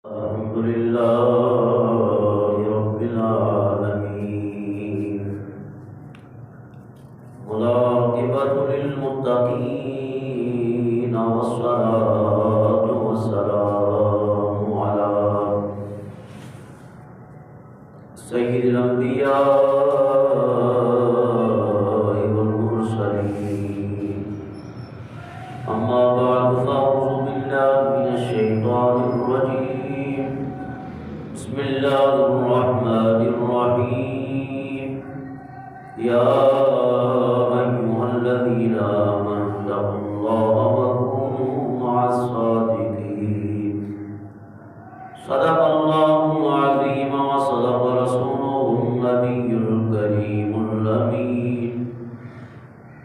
الحمد لله رب العالمين والعاقبة للمتقين والصلاة والسلام على سيد الأنبياء والمرسلين أما بعد فأعوذ بالله من الشيطان الرجيم بسم الله الرحمن الرحيم يا أيها الذين آمنوا اتقوا الله وكونوا مع الصادقين صدق الله العظيم وصدق رسوله النبي الكريم الأمين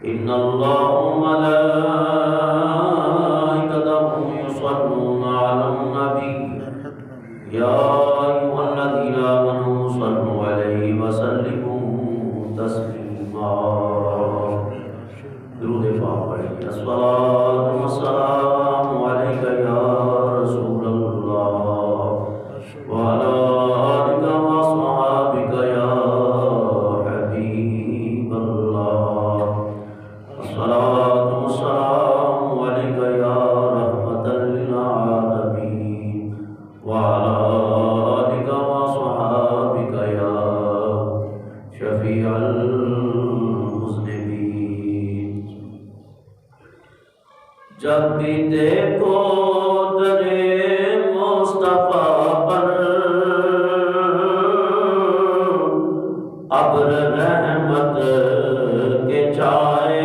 إن الله وملائكته يصلون على النبي يا أيها الذين آمنوا صلوا عليه وسلموا تسليما درود پاک پڑھیں الصلاة والسلام عليك يا رسول الله وعلى آلك وأصحابك يا حبيب الله الصلاة والسلام عليك يا رحمة للعالمين وعلى آلك وصحابك يا شفيع المذنبين جب بھی دیکھو در مصطفیٰ پر ابر رحمت کے چھائے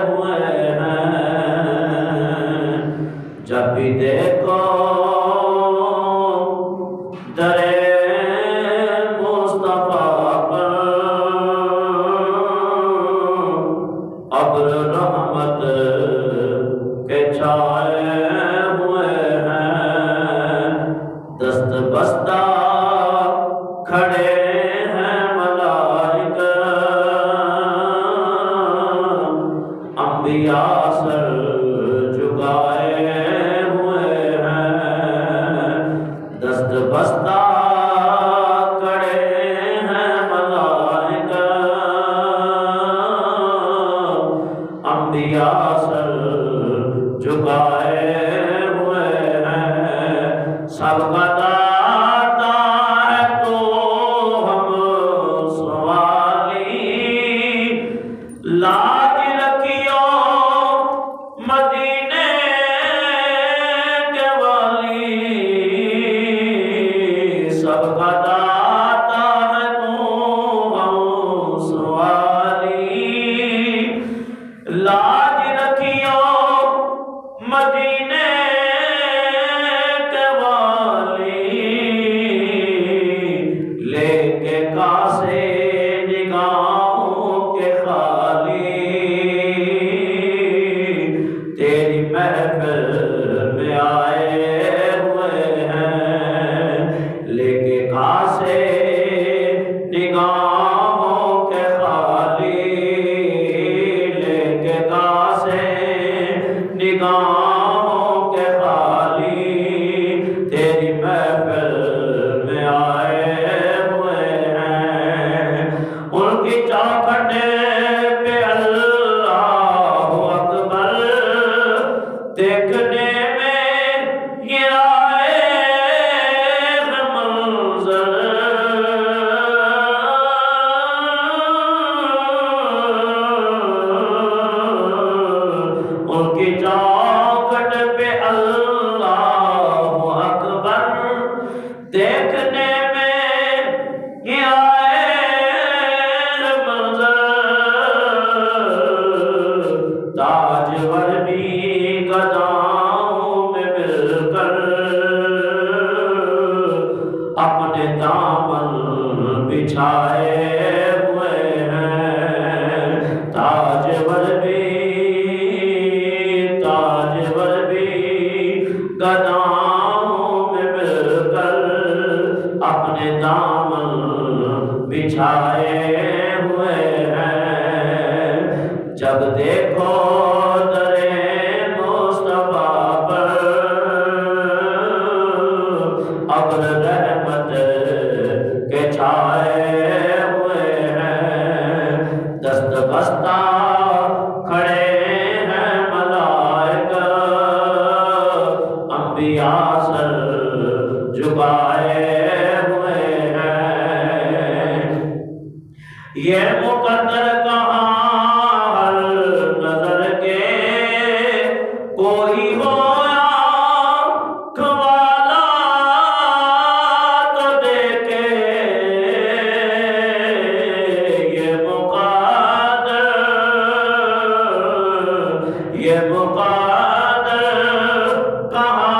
ہوئے ہیں جب بھی دیکھو در مصطفیٰ پر ابر رحمت کے چھائے ہوئے ہیں دست بستہ کھڑے ہیں ملائکہ انبیاء سر جھکائے ہوئے ہیں دست بستہ کھڑے ہیں ملائکہ انبیاء سر جھکائے ہوئے ہیں سب کا داتا ہے تو ہم سوالی لاج رکھیو مدینے کے والی سب کا داتا ہے تو ہم سوالی لاج رکھیو مدینے کے والی لے کے کاسے نگاہوں کے خالی تیری محفل میں آئے ہوئے ہیں لے کے کاسے نگاہوں کے خالی لے کے کاسے نگاہوں کے خالی تیری محفل میں آئے ہوئے ہیں ان کی چوکھٹ پہ اللہ اکبر دیکھنے میں یہ آئے منظر ان کی چوکھٹ پہ اللہ اکبر دیکھنے میں یہ آئے منظر تاجور بھی گداؤں میں مل کر اپنے دامن بچھائے ہوئے ہیں تاجور بھی گداؤں میں مل کر اپنے دامن بچھائے ہوئے ہیں جب دیکھو در مصطفیٰ پر ابر رحمت کے چھائے ہوئے ہیں، دست بستہ کھڑے ہیں ملائکہ، انبیاء سر جھکائے ہوئے ہیں۔ یہ مقدر کہاں ہر نظر کے کوئی ہو آنکھ والا تو دیکھے، یہ مقدر کہاں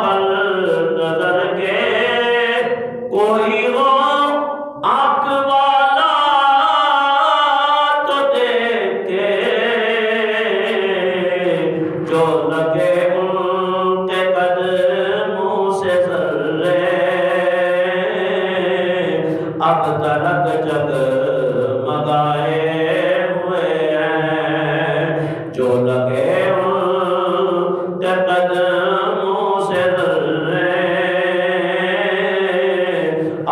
ہر نظر کے کوئی ہو آنکھ والا تو دیکھے، جو لگے ان کے قدموں سے ذرے اب تلک جگمگائے ہوئے ہیں، جو لگے ان کے قدموں سے ذرے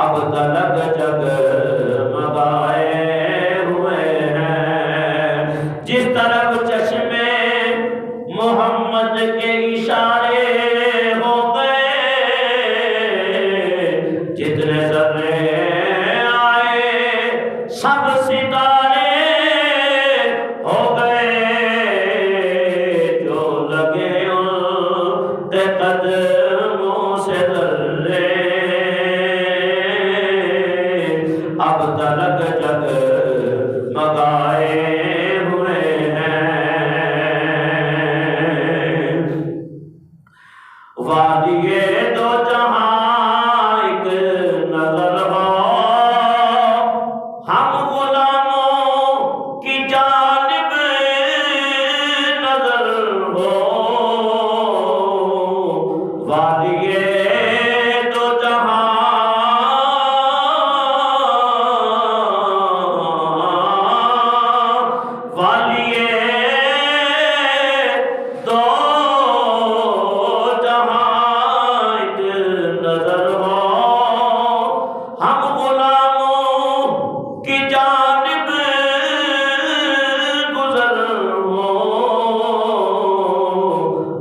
اب تلک جگمگائے ہوئے ہیں۔ جس طرف چشمے محمد کے اشارے ہو گئے، جتنے ذرے آئے سب ستارے ہو گئے، جو لگے ان کے قدموں سے ذرے اب تلک جگمگائے ہوئے ہیں۔ وادی دو جہاں ایک نظر ہو، ہم غلاموں کی جانب نظر ہو، وادی دو جہاں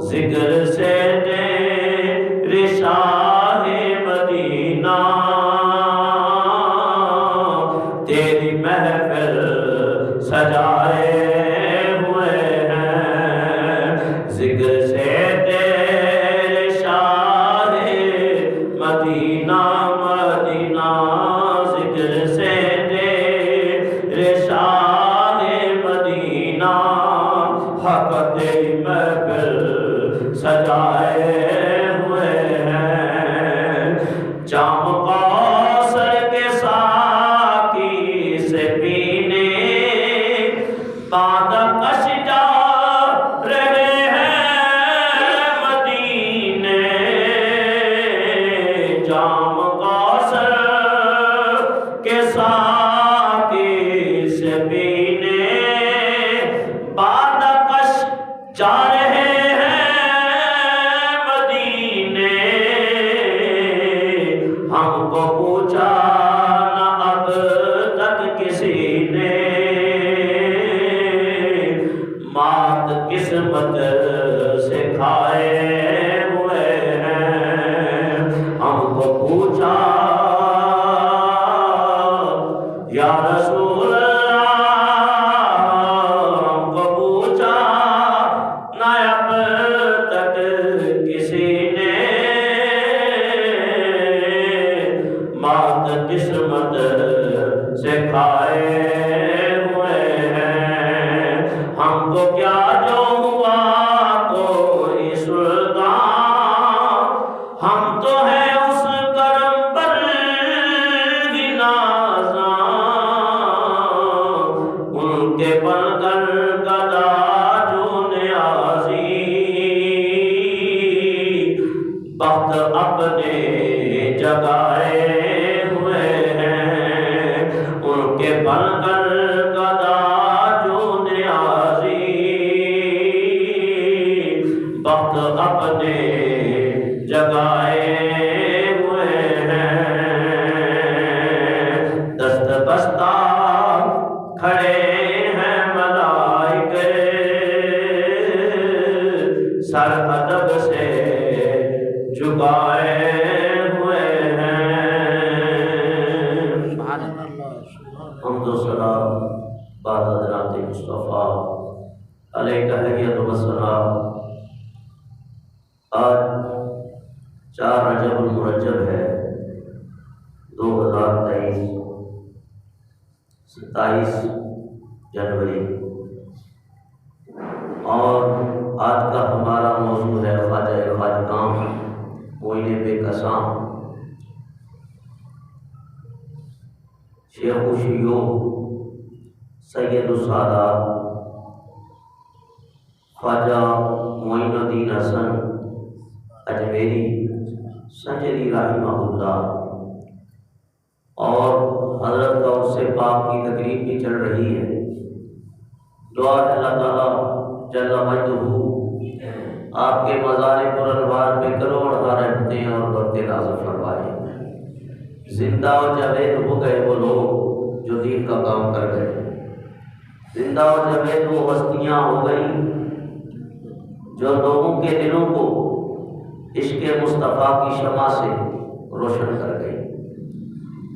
ذکر سے تیرے شاہ مدینہ تیری محفل سجائے ہوئے ہیں، ذکر سے تیرے شاہ مدینہ مدینہ، ذکر سے تیرے شاہ مدینہ حق تیری محفل سجائے ہوئے ہیں۔ جام کوثر کے ساقی سے پینے پادکش جا رہے ہیں مدینے، جام کوثر کے ساقی سے پینے پادکش جا رہے ہم کو پوچھا نہ اب تک کسی نے، مات قسمت سے کھائے ہوئے ہیں، ہم کو پوچھا یا رسول اللہ، ہم کو پوچھا نہ اب تک کسی نے، مات قسمت سے کھائے ہوئے ہیں، ہم کو کیا جو ہوا کوئی سلطان، ہم تو ہیں اس کرم پر ہی نازاں، ان کے بن کر گدا جو نیازی، بخت اپنے جگائے ہوئے ہیں، ان کے بن کر گدا جو نیازی، بخت اپنے جگائے ہوئے ہیں۔ حمد و ثنا بعد حضرات مصطفیٰ علیہ تحیت و ثنا۔ آج 4 رجب المرجب ہے 2023، 27 جنوری، اور آج کا ہمارا موضوع ہے خواجہ خواجگاں معین بے کساں، شیخ و شیوخ سید السادات خواجہ معین الدین حسن اجمیری سنجری رحمہ اللہ، اور حضرت کا اس سے پاک کی تقریب بھی چل رہی ہے۔ دعا ہے اللہ تعالیٰ جل مجدہ آپ کے مزار پر انوار پہ کروڑ رحمتیں اور برکتیں نازل فرمائے۔ زندہ و جاوید ہو گئے وہ لوگ جو دین کا کام کر گئے، زندہ و جاوید وہ ہستیاں ہو گئیں جو لوگوں کے دلوں کو عشق مصطفیٰ کی شمع سے روشن کر گئی،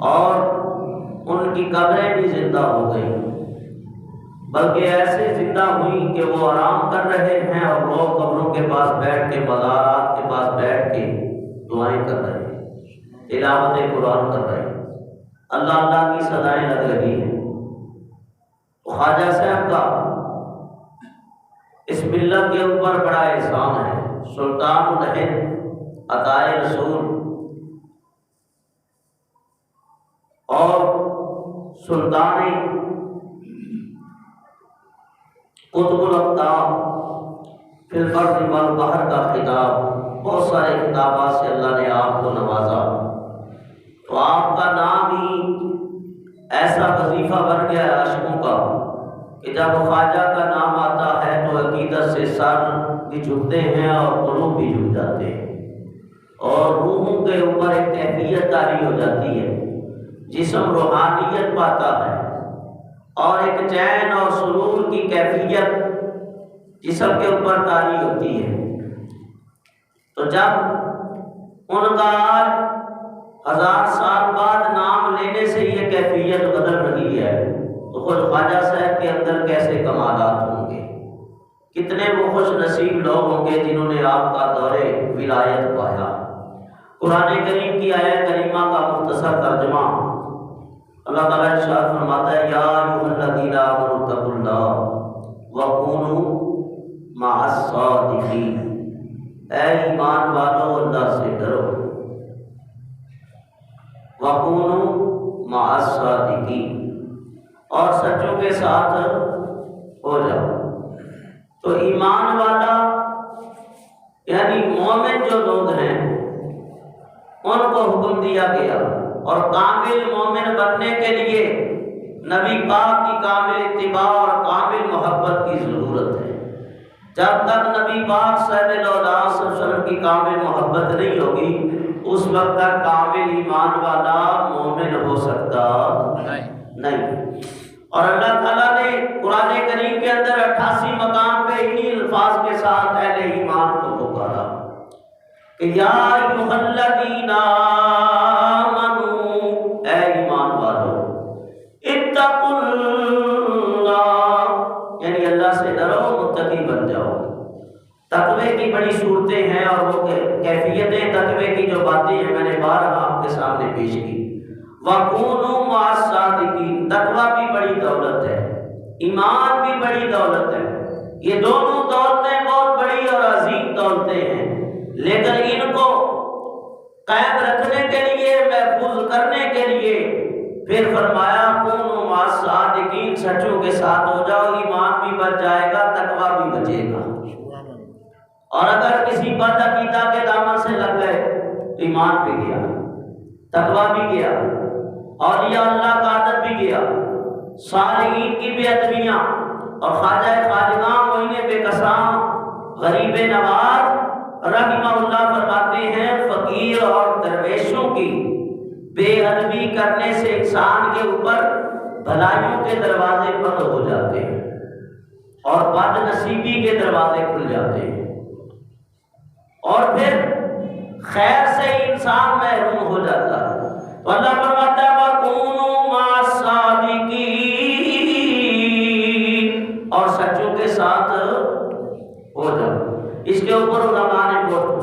اور ان کی قبریں بھی زندہ ہو گئیں، بلکہ ایسے زندہ ہوئی کہ وہ آرام کر رہے ہیں اور لوگ قبروں کے پاس بیٹھ کے، مزارات کے پاس بیٹھ کے دعائیں کر رہے ہیں، تلاوت قرآن کر رہے ہیں، اللہ اللہ کی صدائیں لگ رہی ہیں۔ خواجہ صاحب کا اس ملت کے اوپر بڑا احسان ہے۔ سلطان الہند عطائے رسول اور سلطان قطب الاقطاب فی البر والبحر کا خطاب، بہت سارے خطابات سے اللہ نے آپ کو نوازا، تو آپ کا نام ہی ایسا وظیفہ بن گیا ہے عاشقوں کا کہ جب خواجہ کا نام آتا ہے تو عقیدت سے سر بھی جھکتے ہیں اور قلوب بھی جھک جاتے ہیں، اور روحوں کے اوپر ایک کیفیت طاری ہو جاتی ہے، جسم روحانیت پاتا ہے، اور ایک چین اور سرور کی کیفیت جسم کے اوپر طاری ہوتی ہے۔ تو جب ان کا آج 1000 سال بعد نام لینے سے یہ کیفیت بدل رہی ہے، تو خود خواجہ صاحب کے اندر کیسے کمالات ہوں گے، کتنے وہ خوش نصیب لوگ ہوں گے جنہوں نے آپ کا دور ولایت پایا۔ قرآن کریم کی آیت کریمہ کا مختصر ترجمہ، اللہ تعالیٰ ارشاد فرماتا ہے، یا ایھا الذین آمنوا اتقوا اللہ وکونوا مع الصادقین، اے ایمان والو اللہ سے ڈرو، وکونوا مع الصادقین، اور سچوں کے ساتھ ہو جاؤ۔ تو ایمان والا یعنی مومن جو لوگ ہیں ان کو حکم دیا گیا، اور کامل مومن بننے کے لیے نبی پاک کی کامل اتباع اور کامل محبت کی ضرورت ہے۔ جب تک نبی پاک صلی اللہ علیہ وسلم کی کامل محبت نہیں ہوگی، اس وقت تک کامل ایمان والا مومن ہو سکتا نہیں۔ اور اللہ تعالیٰ نے قرآن کریم کے اندر 88 مقام پہ انہی الفاظ کے ساتھ اہل ایمان کو پکارا کہ یا ایھا الذین آمنوا، اے ایمان والو، اتقوا اللہ، یعنی اللہ سے ڈرو، متقی بن جاؤ۔ تقوی کی بڑی صورتیں ہیں اور وہ کیفیتیں تقوی کی جو باتیں ہیں میں نے بارہا آپ کے سامنے پیش کی۔ وَكُونُوا مَعَ الصَّادِقِينَ، تقوی بھی بڑی دولت ہے، ایمان بھی بڑی دولت ہے، یہ دونوں دولتیں بہت بڑی اور عظیم دولتیں ہیں، لیکن ان کو قائم رکھنے کے لیے، محفوظ کرنے کے لیے پھر فرمایا کونوا مع الصادقین، سچوں کے ساتھ ہو جاؤ، ایمان بھی بچ جائے گا، تقوی بھی بچے گا۔ اور اگر کسی بد عقیدہ کے دامن سے لگ گئے تو ایمان بھی گیا، تقوی بھی گیا، اولیاء اللہ کا ادب بھی گیا، صالحین کی بے ادبیاں، اور خواجہ خواجگاں معین بے کساں غریب نواز رحمہ اللہ فرماتے ہیں، فقیر اور درویشوں کی بے ادبی کرنے سے انسان کے اوپر بھلائیوں کے دروازے بند ہو جاتے ہیں اور بد نصیبی کے دروازے کھل جاتے ہیں۔ اور پھر خیر سے انسان محروم ہو جاتا ہے۔ تو اللہ فرماتا ہے وَكُونُوا مَعَ الصَّادِقِينَ، اور سچوں کے ساتھ ہو جاؤ۔ اس کے اوپر علماء نے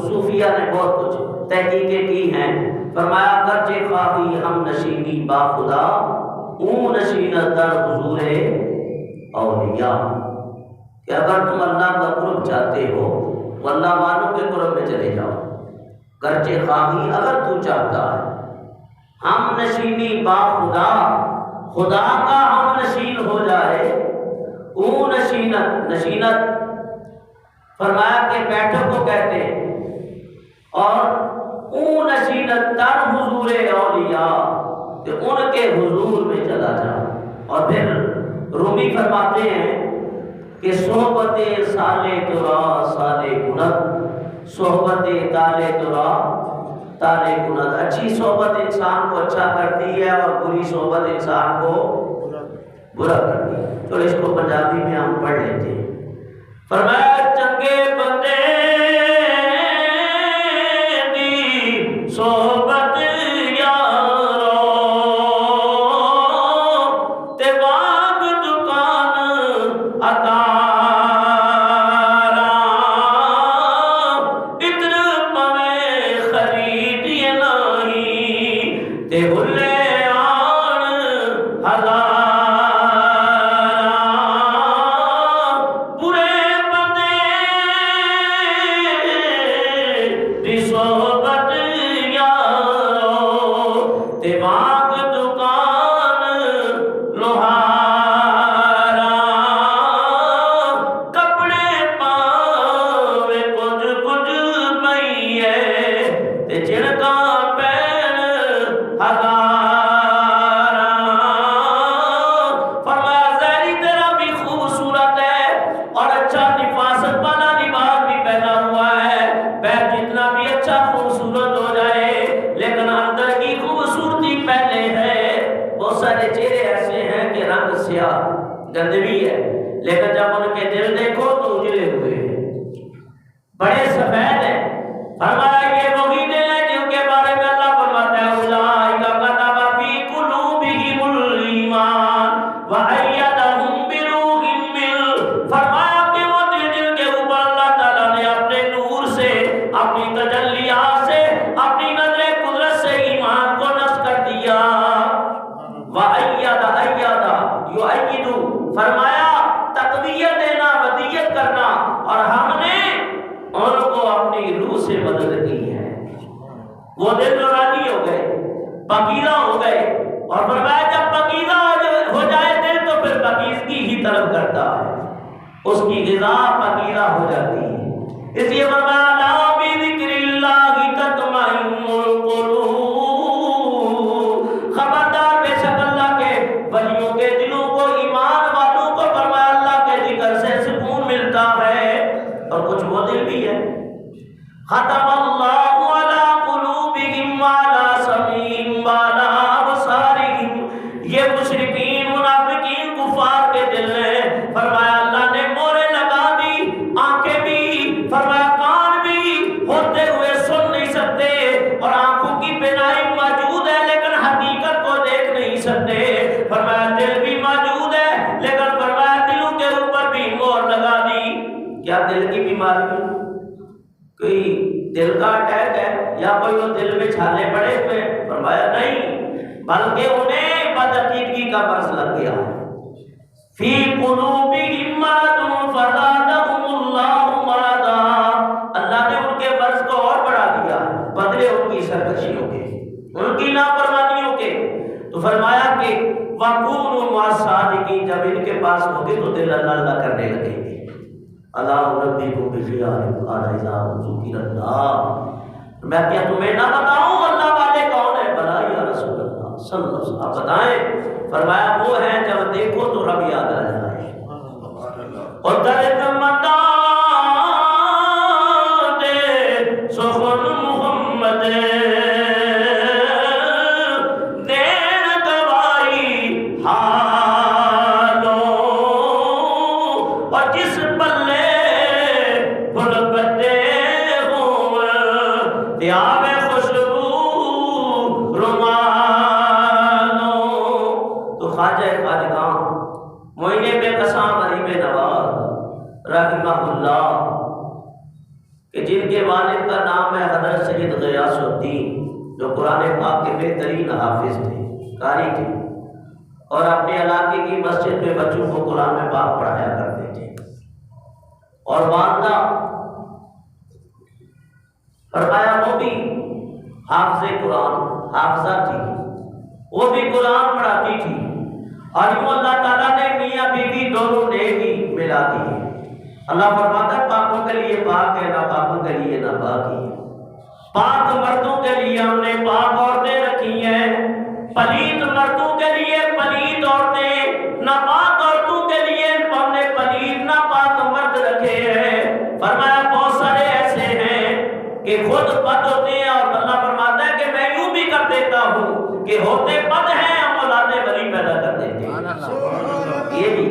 صوفیہ نے بہت کچھ تحقیقیں کی ہیں۔ فرمایا گرچہ خواہی ہم نشینی با خدا، اون نشینت در حضور اولیاء، کہ اگر تم اللہ کا قرب چاہتے ہو تو اللہ والوں کے قرب میں چلے جاؤ۔ گرچہ خواہی اگر تو چاہتا ہے ہم نشینی با خدا، خدا کا ہم نشین ہو جائے، اون نشینت، نشینت فرمایا کہ بیٹھک کو کہتے ہیں، اور اون نشینت در حضور اولیاء، کہ ان کے حضور میں چلا جا۔ اور پھر رومی فرماتے ہیں کہ صحبت سالے ترا سالے کنت، صحبت تالے ترا تالے کنت، اچھی صحبت انسان کو اچھا کرتی ہے اور بری صحبت انسان کو برا کرتی ہے۔ تو اس کو پنجابی میں ہم پڑھ لیتے ہیں۔ فرمایا چنگے بندے دی صحبت یارو، تے باغ دکان اتارا، اتر پوے خریدی نہیں، تے بھلے آن ہزار، صحبت یارو تے باغ دکان لوہارا، کپڑے پاوے کچھ کچھ پئیے تے جھڑکا پین ہزارا۔ فرمایا زہری تیرا بھی خوبصورت ہے اور اچھا نفاست والا لباس بھی پہنا ہوا ہے، پیر جتنا بھی اچھا خوبصورت ہو جائے لیکن اندر کی خوبصورتی پہلے ہے۔ بہت سارے چہرے ایسے ہیں کہ رنگ سیاہ گندگی ہے، لیکن جب ان کے دل دیکھو تو اجلے ہوئے ہیں، بڑے سفید ہیں۔ فرمایا یہ وہی دل ہے جن کے بارے میں اللہ فرماتا ہے اولئک کتب فی قلوبہم الایمان وأیدہم بروح منہ۔ فرمایا کہ وہ دل جن کے اوپر اللہ تعالیٰ نے اپنے نور سے، اپنی تجلیات سے، اپنی نظر قدرت سے ایمان کو نصب کر دیا۔ وَأَيَّدَ يُؤَيِّدُ، فرمایا تقویت دینا، ودیت کرنا، اور ہم نے ان کو اپنی روح سے مدد کی ہے۔ وہ دل نورانی ہو گئے، پاکیزہ ہو گئے، اور فرمایا جب پاکیزہ ہو جائے دل تو پھر پاکیزگی ہی طلب کرتا ہے، اس کی غذا پاکیزہ ہو جاتی ہے۔ اس لیے فرمایا لا بذکر اللہ تطمئن القلوب، خبردار بے شک اللہ کے ولیوں کے دلوں کو، ایمان والوں کو فرمایا اللہ کے ذکر سے سکون ملتا ہے۔ اور کچھ وہ دل بھی ہے ختم اللہ علی قلوبہم وعلی سمعہم وعلی ابصارہم، یہ مشرکین منافقین کفار کے دل ہیں، فرمایا اللہ نے مورے لگا دی، آنکھیں بھی، فرمایا کان بھی ہوتے ہوئے سن نہیں سکتے، اور آنکھوں کی بینائی موجود ہے لیکن حقیقت کو دیکھ نہیں سکتے، فرمایا دل بھی موجود ہے لیکن فرمایا دلوں کے اوپر بھی مور لگا دی۔ کیا دل کی بیماری، کوئی دل کا اٹیک ہے یا کوئی وہ دل میں چھالے پڑے ہوئے؟ فرمایا نہیں، بلکہ انہیں بدعقیدگی کا مرض لگ گیا ہے۔ فی قلوبہم مرض فزادہم اللہ مرضا، اللہ نے ان کے مرض کو اور بڑھا دیا بدلے ان کی سرکشیوں کے، ان کی نافرمانیوں کے۔ تو فرمایا کہ وَكُونُوا مَعَ الصَّادِقِينَ، جب ان کے پاس ہوگے تو دل اللہ اللہ کرنے لگیں گے۔ اللہ انبئکم بخیارکم اذا ذکر اللہ، میں کیا تمہیں نہ بتاؤں اللہ والے کون ہے؟ بلا یا رسول اللہ صلی اللہ علیہ وسلم، آپ بتائیں۔ فرمایا وہ ہیں جب دیکھو تو رب یاد آ جائے، اور درد مداد سخن محمد دین گوائی حالوں، اور جس بلے بھل بتے ہوں جو قرآن پاک کے بہترین حافظ تھے، قاری تھے، اور اپنے علاقے کی مسجد میں بچوں کو قرآن پاک پڑھایا کرتے تھے۔ اور والدہ فرمایا وہ بھی حافظ قرآن حافظہ تھی، وہ بھی قرآن پڑھاتی تھی، اور یوں اللہ تعالیٰ نے میاں بیوی دونوں نے بھی ملا دی۔ اللہ فرماتا ہے پاکوں کے لیے پاک ہے، ناپاکوں کے لیے ناپاک ہے۔ پاک مردوں کے لیے ہم نے پاک عورتیں رکھی ہیں، پلیت مردوں کے لیے پلیت عورتیں، ناپاک عورتوں کے لیے ہم نے پلیت ناپاک مرد رکھے ہیں۔ فرمایا بہت سارے ایسے ہیں کہ خود بد ہوتے ہیں، اور اللہ فرماتا ہے کہ میں یوں بھی کر دیتا ہوں کہ ہوتے بد ہیں ہم اولاد ولی پیدا کر دیتے ہیں۔ یہ بھی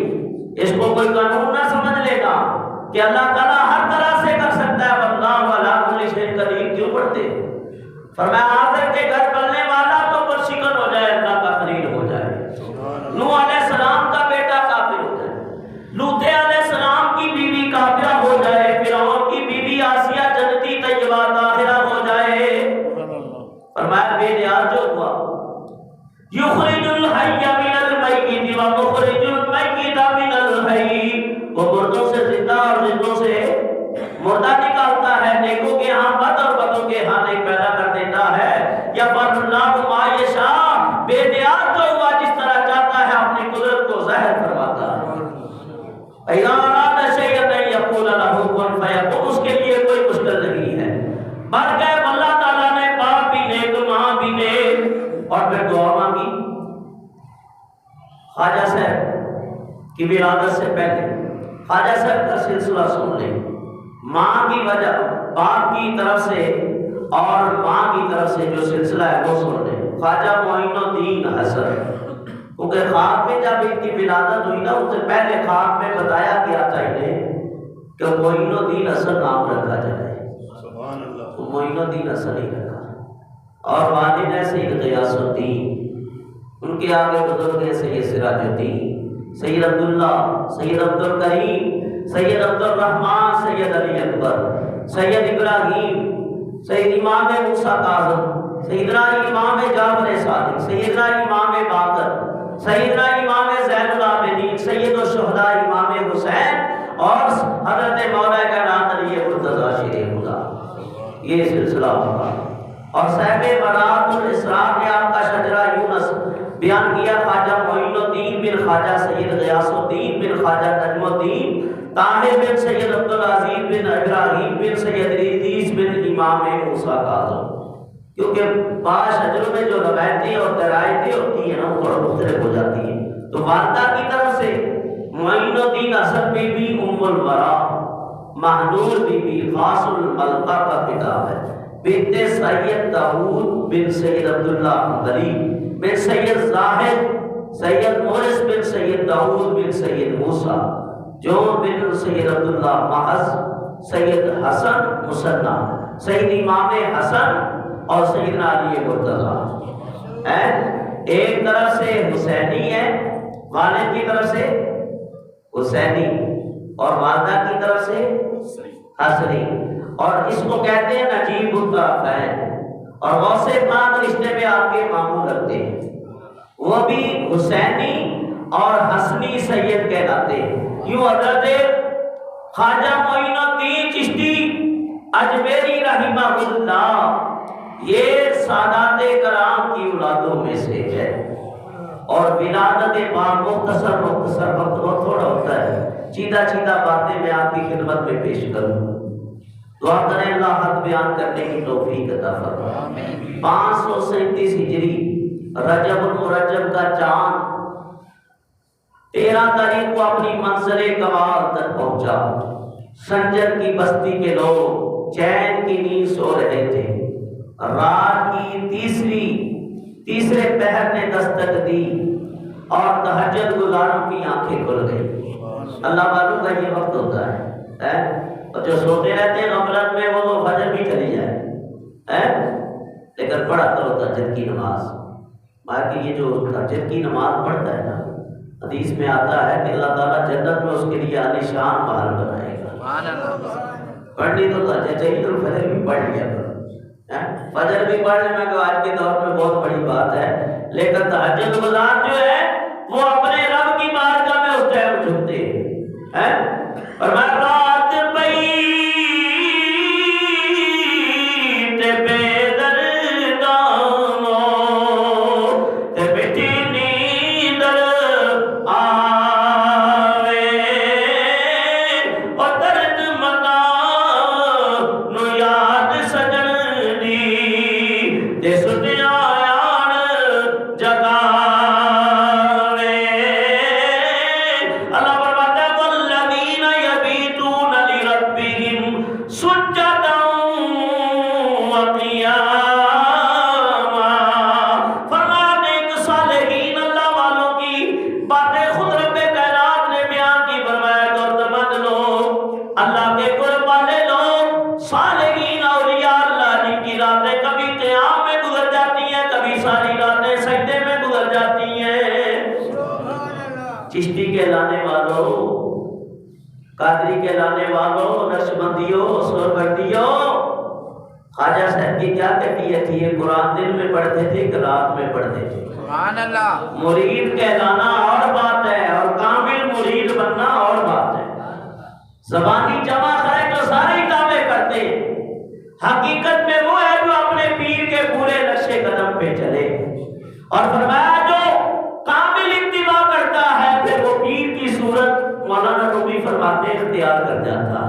اس کو کوئی قانون نہ سمجھ لے گا کہ اللہ تعالیٰ ہر طرح سے کر سکتا ہے، واللہ علی کل شیء قدیر کیوں پڑھتے؟ فرمایا حاضر کے گھر پلنے والا تو پرشکن ہو جائے، اللہ کا خلیل ہو جائے، نوح علیہ السلام کا بیٹا کافر ہو جائے، لوط علیہ السلام کی بیوی کافرہ ہو جائے، فرعون کی بیوی آسیہ جنتی طیبہ طاہرہ ہو جائے۔ فرمایا بے نیاز جو ہوا یخرج الحی من المیت ومخرج المیت من الحی، وہ مردوں سے زندہ اور زندوں سے مردہ نکالتا ہے، نیکوں کے ہاں بد اور بدوں کے ہاں نیک پیدا کر دیتا ہے۔ یفعل اللہ ما یشاء، بے نیاز جو ہوا جس طرح چاہتا ہے اپنی قدرت کو ظاہر فرماتا ہے۔ اذا اراد شیئا ان یقول له کن فیکون، اس کے لیے کوئی مشکل نہیں ہے۔ بن گئے اللہ تعالیٰ نے باپ بھی نیک ماں بھی نیک، اور پھر دعا مانگی۔ خواجہ صاحب کی ولادت سے پہلے خواجہ صاحب کا سلسلہ سن لیں، ماں کی وجہ باپ کی طرف سے اور ماں کی طرف سے جو سلسلہ ہے وہ سن لیں۔ خواجہ معین الدین حسن، کیونکہ خواب میں جب ان کی ولادت ہوئی نا، اس سے پہلے خواب میں بتایا گیا تھا انہیں کہ معین الدین حسن نام رکھا جائے، تو معین الدین حسن ہی رکھا، اور والد ہے سید غیاث الدین، ان کے آگے بزرگ ہیں سید سراج الدین، سید عبداللہ، سید عبدالکریم، سید عبدالرحمن، سید علی اکبر، سید ابراہیم، سید امام موسیٰ کاظم، سیدنا امام جعفر صادق، سیدنا امام باقر، سیدنا امام زین العابدین، سید الشہداء امام حسین، اور حضرت مولا کائنات علی مرتضیٰ شیر خدا، یہ سلسلہ ہوگا۔ اور صاحب برات الاسرار نے آپ کا شجرہ یونس بیان کیا، خواجہ معین الدین بن خواجہ سید غیاث الدین بن خواجہ نجم الدین طاہر بن سید عبدالعزیز بن ابراہیم بن سید ادریس بن امام موسیٰ کاظم، کیونکہ بعض شجروں میں جو روایتیں اور درایتیں ہوتی ہیں نا وہ تھوڑا مختلف ہو جاتی ہیں۔ تو والدہ کی طرف سے معین الدین حسن بی بی ام الورا، مہنور بی بی خاص الملکہ کا خطاب ہے، بنت سید داؤد بن سید عبداللہ حنبلی بن سید زاہد، سید مورس بن سید داؤد بن سید موسیٰ، جون بن سید عبداللہ محض، سید حسن مصنع، سید امام حسن اور سیدنا علی مرتضیٰ۔ ایک طرف سے حسینی ہے، والد کی طرف سے حسینی، اور والدہ کی طرف سے حسنی، اور اس کو کہتے ہیں نجیب الطرفین، اور غوث پاک رشتے میں آپ کے ماموں لگتے ہیں، وہ بھی حسینی اور حسنی سید کہلاتے ہیں۔ یوں حضرت خواجہ معین الدین چشتی اجمیری رحمہ اللہ یہ سادات کرام کی اولادوں میں سے ہے، اور ولادت پاک مختصر وقت بہت تھوڑا ہوتا ہے، چیدہ چیدہ باتیں میں آپ کی خدمت میں پیش کروں۔ دعا کریں اللہ حق بیان کرنے کی توفیق عطا فرمائے۔ 537 ہجری رجب المرجب کا چاند 13 تاریخ کو اپنی منزل کمال تک پہنچا۔ سنجر کی بستی کے لوگ چین کی نیند سو رہے تھے، رات کی تیسرے پہر نے دستک دی اور تہجد گزاروں کی آنکھیں کھل گئی۔ اللہ والوں کا یہ وقت ہوتا ہے، اور جو سوتے رہتے ہیں غفلت میں وہ تو فجر بھی چلی جائے، لیکن پڑھا کرو تہجد کی نماز۔ باقی یہ جو تہجد کی نماز پڑھتا ہے نا، حدیث میں آتا ہے کہ اللہ تعالیٰ جنت میں اس کے لیے عالیشان محل بنائے گا۔ پڑھنی تو تہجد چاہیے تو فجر بھی پڑھ لیا کرو، فجر بھی پڑھ لیں، میں کہ آج کے دور میں بہت بڑی بات ہے، لیکن تہجد گزار جو ہے وہ اپنے رب کی بارگاہ میں اس ٹائم جھکتے ہیں، اور میں رات پئی تے بے دردانو تے بیٹھی نیندر آوے اور درد منا نو یاد سجن دی تے سنیا یار جگاوے۔ اللہ فرماتا ہے والذین یبیتون لربہم سجدا وقیاما، فرمایا نیک صالحین اللہ والوں کی باتیں خود رب کائنات نے بیان کی، فرمایا گورتمند لوگ، اللہ کے قرب والے لوگ، صالحین اولیاء اللہ جن کی راتیں کبھی قیام میں گزر جاتی ہیں، کبھی ساری راتیں سجدے میں گزر جاتی ہیں۔ چشتی کے لانے والوں، قادری کے لانے والوں، نقشبندیوں، سوربردیوں، خواجہ صاحب کی کیا کیفیت تھی؟ یہ قرآن دن میں پڑھتے تھے کہ رات میں پڑھتے تھے؟ سبحان اللہ۔ مرید کہلانا اور بات ہے اور کامل مرید بننا اور بات ہے۔ زبانی جمع کرے تو سارے دعوے کرتے، حقیقت میں وہ ہے جو اپنے پیر کے پورے نقشے قدم پہ چلے، اور فرمایا جو کامل اتباع کرتا ہے پھر وہ پیر کی صورت مولانا رومی فرماتے ہیں اختیار کر جاتا ہے۔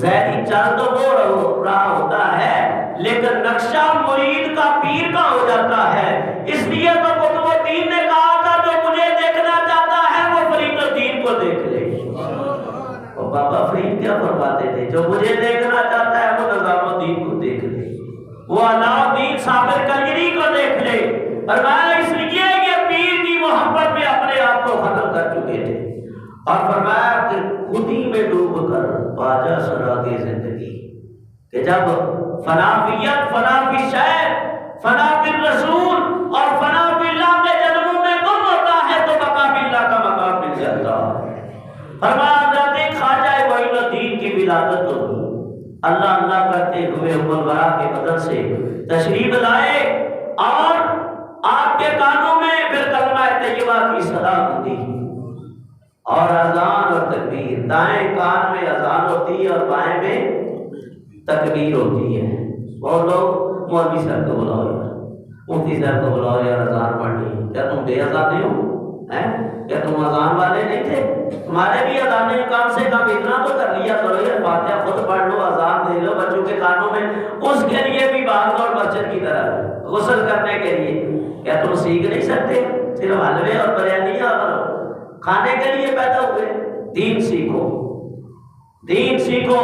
ظاہری چل تو وہ رہا ہوتا ہے لیکن نقشہ مرید کا پیر کا ہو جاتا ہے۔ اس لیے تو قطب الدین نے کہا تھا جو مجھے دیکھنا چاہتا ہے وہ فرید الدین کو دیکھ لے۔ اور بابا فرید کیا فرماتے تھے؟ جو مجھے دیکھنا چاہتا ہے وہ نظام الدین کو دیکھ لے، وہ علاء الدین صابر کلگری کو دیکھ لے۔ فرمایا اس لیے کہ پیر کی محبت میں اپنے آپ کو ختم کر چکے تھے، اور فرمایا کہ خودی میں ڈوب کر باجا سراغ زندگی، کہ جب فنا فیت، فنا فی شہر، فنا فی الرسول اور فنا فی اللہ کے جنموں میں گم ہوتا ہے تو مقام اللہ کا مقام مل جاتا ہے۔ فرمایا حضرت خواجہ معین الدین کی ولادت ہوئی، اللہ اللہ کرتے ہوئے ام الورا کے بدن سے تشریف لائے، اور آپ کے کانوں میں پھر کلمہ طیبہ کی صدا ہوتی، اور اذان اور تکبیر، دائیں کان میں اذان ہوتی ہے اور بائیں میں تکبیر ہوتی ہے۔ اور لوگ مولوی صاحب کو بلاؤ یار، مفتی صاحب کو بلاؤ یار، اذان پڑھنی ہے۔ کیا تم بے اذانے ہو؟ کیا تم اذان والے نہیں تھے؟ تمہارے بھی اذانے کم سے کم اتنا تو کر لیا کرو یار، فاتحہ خود پڑھ لو، اذان دے لو بچوں کے کانوں میں، اس کے لیے بھی بھاگ دوڑ مسجد کی طرح غسل کرنے کے لیے۔ کیا تم سیکھ نہیں سکتے؟ صرف حلوے اور بریانیاں کھانے کے لیے پیدا ہوئے؟ دین سیکھو، دین سیکھو،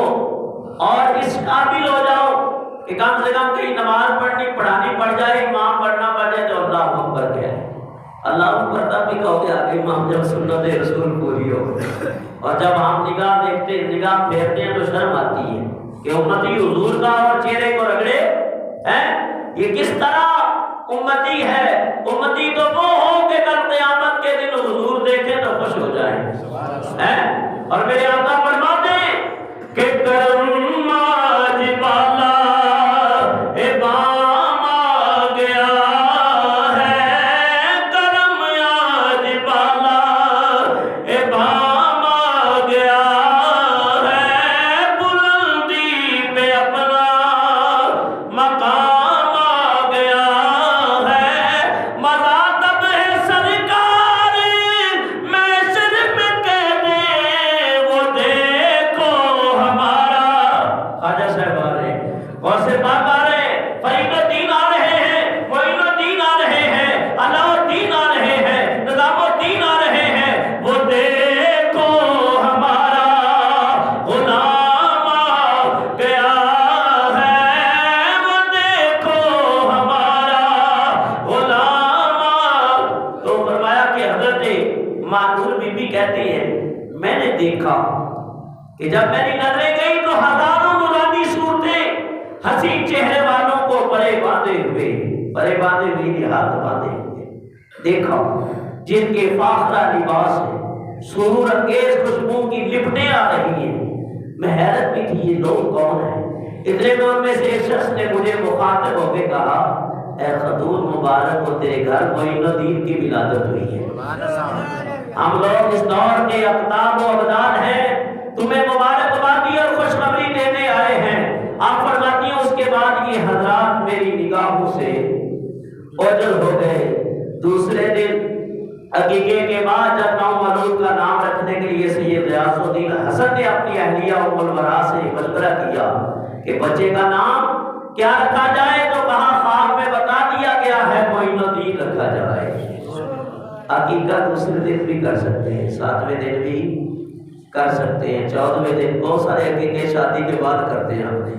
اور اس قابل ہو جاؤ کہ کم سے کم کہیں نماز پڑھانی پڑ جائے، امام پڑھنا پڑ جائے تو اللہ اکبر کیا ہے، اللہ اکبر تب بھی کہو گے آگے امام جب سنت رسول پوری ہو۔ اور جب ہم نگاہ دیکھتے، نگاہ پھیرتے ہیں تو شرم آتی ہے کہ امتی حضور کا اور چہرے کو رگڑے ہیں، یہ کس طرح امتی ہے؟ امتی تو وہ ہو کہ کل قیامت کے دن حضور دیکھیں تو خوش ہو جائیں۔ اور میرے آقا فرماتے ہیں کہ کرم آج بالا اے بام آ گیا ہے، کرم آج بالا اے بام آ گیا ہے، بلندی پہ اپنا مقام آ گیا ہے، مزہ تب ہے سرکار میں صرف کہہ دیں وہ دیکھو ہمارا۔ خواجہ صاحب آ رہے ہیں، غوث پاک آ رہے ہیں، فرید الدین آ رہے ہیں، معین الدین آ رہے ہیں، علاء الدین آ رہے ہیں، نظام الدین آ رہے ہیں، وہ دیکھو ہمارا غلام آ گیا ہے، وہ دیکھو ہمارا غلام آ۔ تو فرمایا کہ حضرت مانور بی بی کہتی ہیں میں نے دیکھا کہ جب میری نظریں گئی تو ہزاروں نورانی صورتیں حسین چہرے والوں کو پرے باندھے ہوئے ہاتھ باندھے ہوئے دیکھا، جن کے فاخرہ لباس ہے، سرور انگیز خوشبو کی لپٹیں آ رہی ہیں۔ میں حیرت بھی تھی یہ لوگ کون ہیں؟ اتنے میں ان میں سے ایک شخص نے مجھے مخاطب ہو کے کہا اے خاتون مبارک ہو تیرے گھر معین الدین کی ولادت ہوئی ہے، ہم لوگ اس دور کے اقطاب و ابدال ہیں، تمہیں مبارکبادی اور خوشخبری دینے آئے ہیں۔ آپ فرماتی ہیں اس کے بعد یہ حضرات میری نگاہوں سے اوجھل ہو گئے۔ دوسرے دن عقیقے کے بعد جب نو مولود کا نام رکھنے کے لیے سید غیاث الدین حسن نے اپنی اہلیہ ام الورا سے مشورہ کیا کہ بچے کا نام کیا رکھا جائے، تو کہا خواب میں بتا دیا گیا ہے معین الدین رکھا جائے۔ عقیقہ دوسرے دن بھی کر سکتے ہیں، 7ویں دن بھی کر سکتے ہیں، 14ویں دن، بہت سارے عقیقے شادی کے بعد کرتے ہیں، اپنے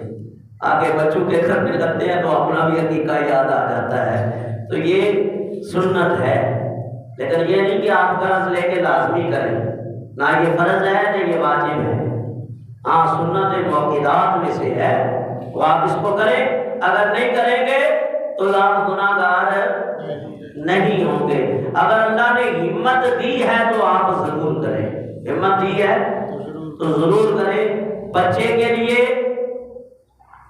آگے بچوں کے کرنے لگتے ہیں تو اپنا بھی عقیقہ یاد آ جاتا ہے۔ تو یہ سنت ہے، لیکن یہ نہیں کہ آپ قرض لے کے لازمی کریں، نہ یہ فرض ہے نہ یہ واجب ہے۔ ہاں سنت موقعات میں سے ہے، وہ آپ اس کو کریں، اگر نہیں کریں گے تو آپ گناہ گار نہیں ہوں گے۔ اگر اللہ نے ہمت دی ہے تو آپ ضرور کریں، ہمت دی ہے تو ضرور کریں۔ بچے کے لیے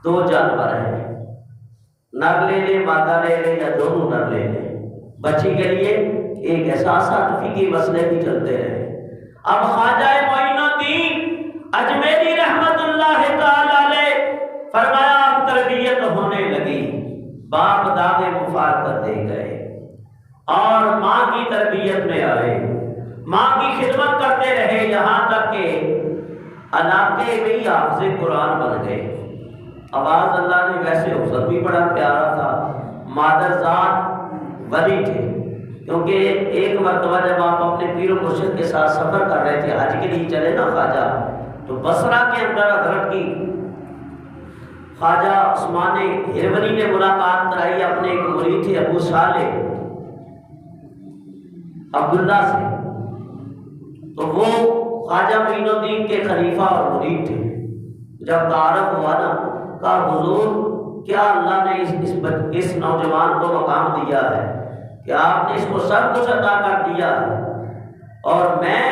2 جانور ہیں، نر لے لے مادہ لے لے یا دونوں نر لے لے، بچی کے لیے ایک احساسات فقہی مسئلے بھی چلتے رہے۔ اب خواجہ معین الدین اجمیری رحمت اللہ تعالی علیہ فرمایا اب تربیت ہونے لگی، باپ دادے مفارقت دے گئے اور ماں کی تربیت میں آئے، ماں کی خدمت کرتے رہے، یہاں تک کہ علاقے میں ہی حافظ قرآن بن گئے۔ آواز اللہ نے ویسے حسن بھی بڑا پیارا تھا، مادرزاد ولی تھے، کیونکہ ایک مرتبہ جب آپ اپنے پیر و مرشد کے ساتھ سفر کر رہے تھے، حج کے لیے چلے نا خواجہ، تو بصرہ کے اندر حضرت کی خواجہ عثمان ہروی نے ملاقات کرائی اپنے ایک مرید تھے ابو صالح عبداللہ سے، تو وہ خواجہ معین الدین کے خلیفہ اور مرید تھے۔ جب تعارف ہوا نا، کہا حضور کیا اللہ نے اس نوجوان کو مقام دیا ہے کہ آپ نے اس کو سب کچھ عطا کر دیا ہے، اور میں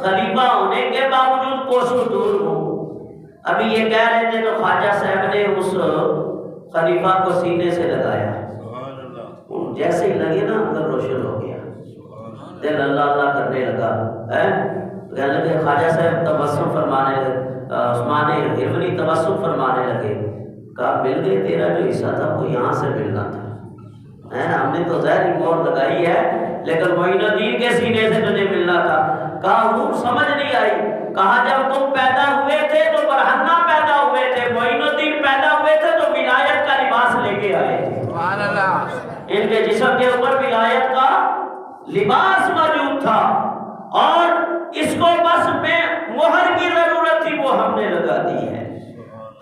خلیفہ ہونے کے باوجود کوسوں دور ہوں۔ ابھی یہ کہہ رہے تھے تو خواجہ صاحب نے اس خلیفہ کو سینے سے لگایا، جیسے ہی لگے نا اندر روشن ہو گیا، دل اللہ اللہ کرنے لگا۔ کہنے لگے خواجہ صاحب تبسم فرمانے لگے، عثمان ہروی تبسم فرمانے لگے، کہا مل گئے، تیرا جو حصہ تھا وہ یہاں سے ملنا تھا، ہم نے تو ظاہری مور لگائی ہے لیکن معین الدین کے سینے سے تجھے ملنا تھا۔ کہا وہ سمجھ نہیں آئی، کہا جب تم پیدا ہوئے تھے تو برہنہ پیدا ہوئے تھے، معین الدین پیدا ہوئے تھے تو ولایت کا لباس لے کے آئے تھے، سبحان اللہ، ان کے جسم کے اوپر ولایت کا لباس موجود تھا، اور اس کو بس میں مہر کی ضرورت تھی، وہ ہم نے لگا دی ہے۔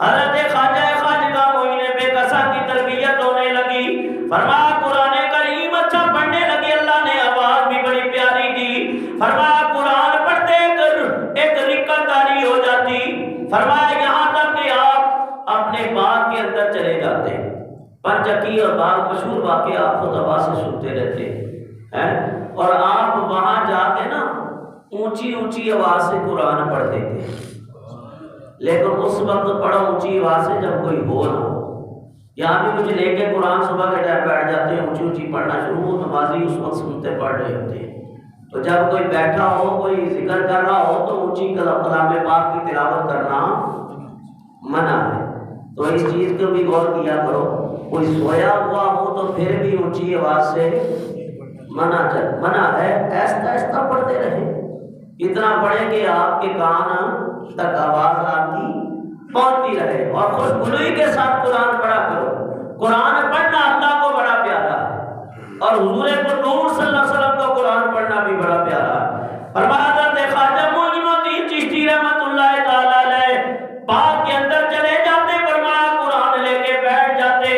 حضرت خواجہ خواجہ معین بے کسا کی تربیت ہونے لگی، فرمایا قرآن کریم اچھا پڑھنے لگی، اللہ نے آواز بھی بڑی پیاری دی، فرمایا قرآن پڑھتے ایک رکعت طاری ہو جاتی، فرمایا یہاں تک کہ آپ اپنے باغ کے اندر چلے جاتے، پنچکی اور باغ مشہور واقعہ آپ خود آواز سے سنتے رہتے ہیں، اور آپ وہاں جا کے نا اونچی اونچی آواز سے قرآن پڑھتے تھے، لیکن اس وقت پڑھو اونچی آواز سے جب کوئی ہو نہ ہو۔ یہاں بھی کچھ لے کے قرآن صبح کے ٹائم بیٹھ جاتے ہیں، اونچی اونچی پڑھنا شروع ہو، نمازی اس وقت سنتے پڑھ رہے ہوتے ہیں، تو جب کوئی بیٹھا ہو کوئی ذکر کر رہا ہو تو اونچی کلام پاک کی تلاوت کرنا منع ہے، تو اس چیز کو بھی غور کیا کرو، کوئی سویا ہوا ہو تو پھر بھی اونچی آواز سے منع ہے، ایسا ایسا پڑھتے رہے، اتنا پڑھیں کہ آپ کے کان تک آواز آپ کی پہنچتی رہے، اور خوش گلوئی کے ساتھ قرآن پڑھا کرو۔ قرآن پڑھنا اللہ کو بڑا پیارا ہے، اور حضور نور صلی اللہ علیہ وسلم کو قرآن پڑھنا بھی بڑا پیارا ہے۔ فرمایا حضرت خواجہ معین الدین چشتی رحمت اللہ تعالی علیہ باغ کے اندر چلے جاتے، فرمایا قرآن لے کے بیٹھ جاتے،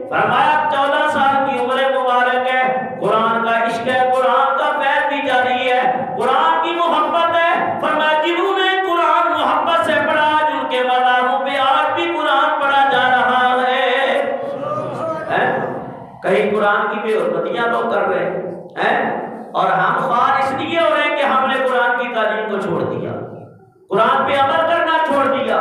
فرمایا 14 سال کی عمر مبارک ہے، قرآن کا عشق ہے، قرآن کا فیض بھی جاری ہے، قرآن کی محبت ہے، فرمایا جنہوں نے قرآن محبت سے پڑھا جن کے مزاروں پہ آج بھی قرآن پڑھا جا رہا ہے۔ کہیں قرآن کی بے حرمتیاں لوگ کر رہے ہیں، اور ہم خوار اس لیے ہو رہے ہیں کہ ہم نے قرآن کی تعلیم کو چھوڑ دیا، قرآن پہ عمل کرنا چھوڑ دیا۔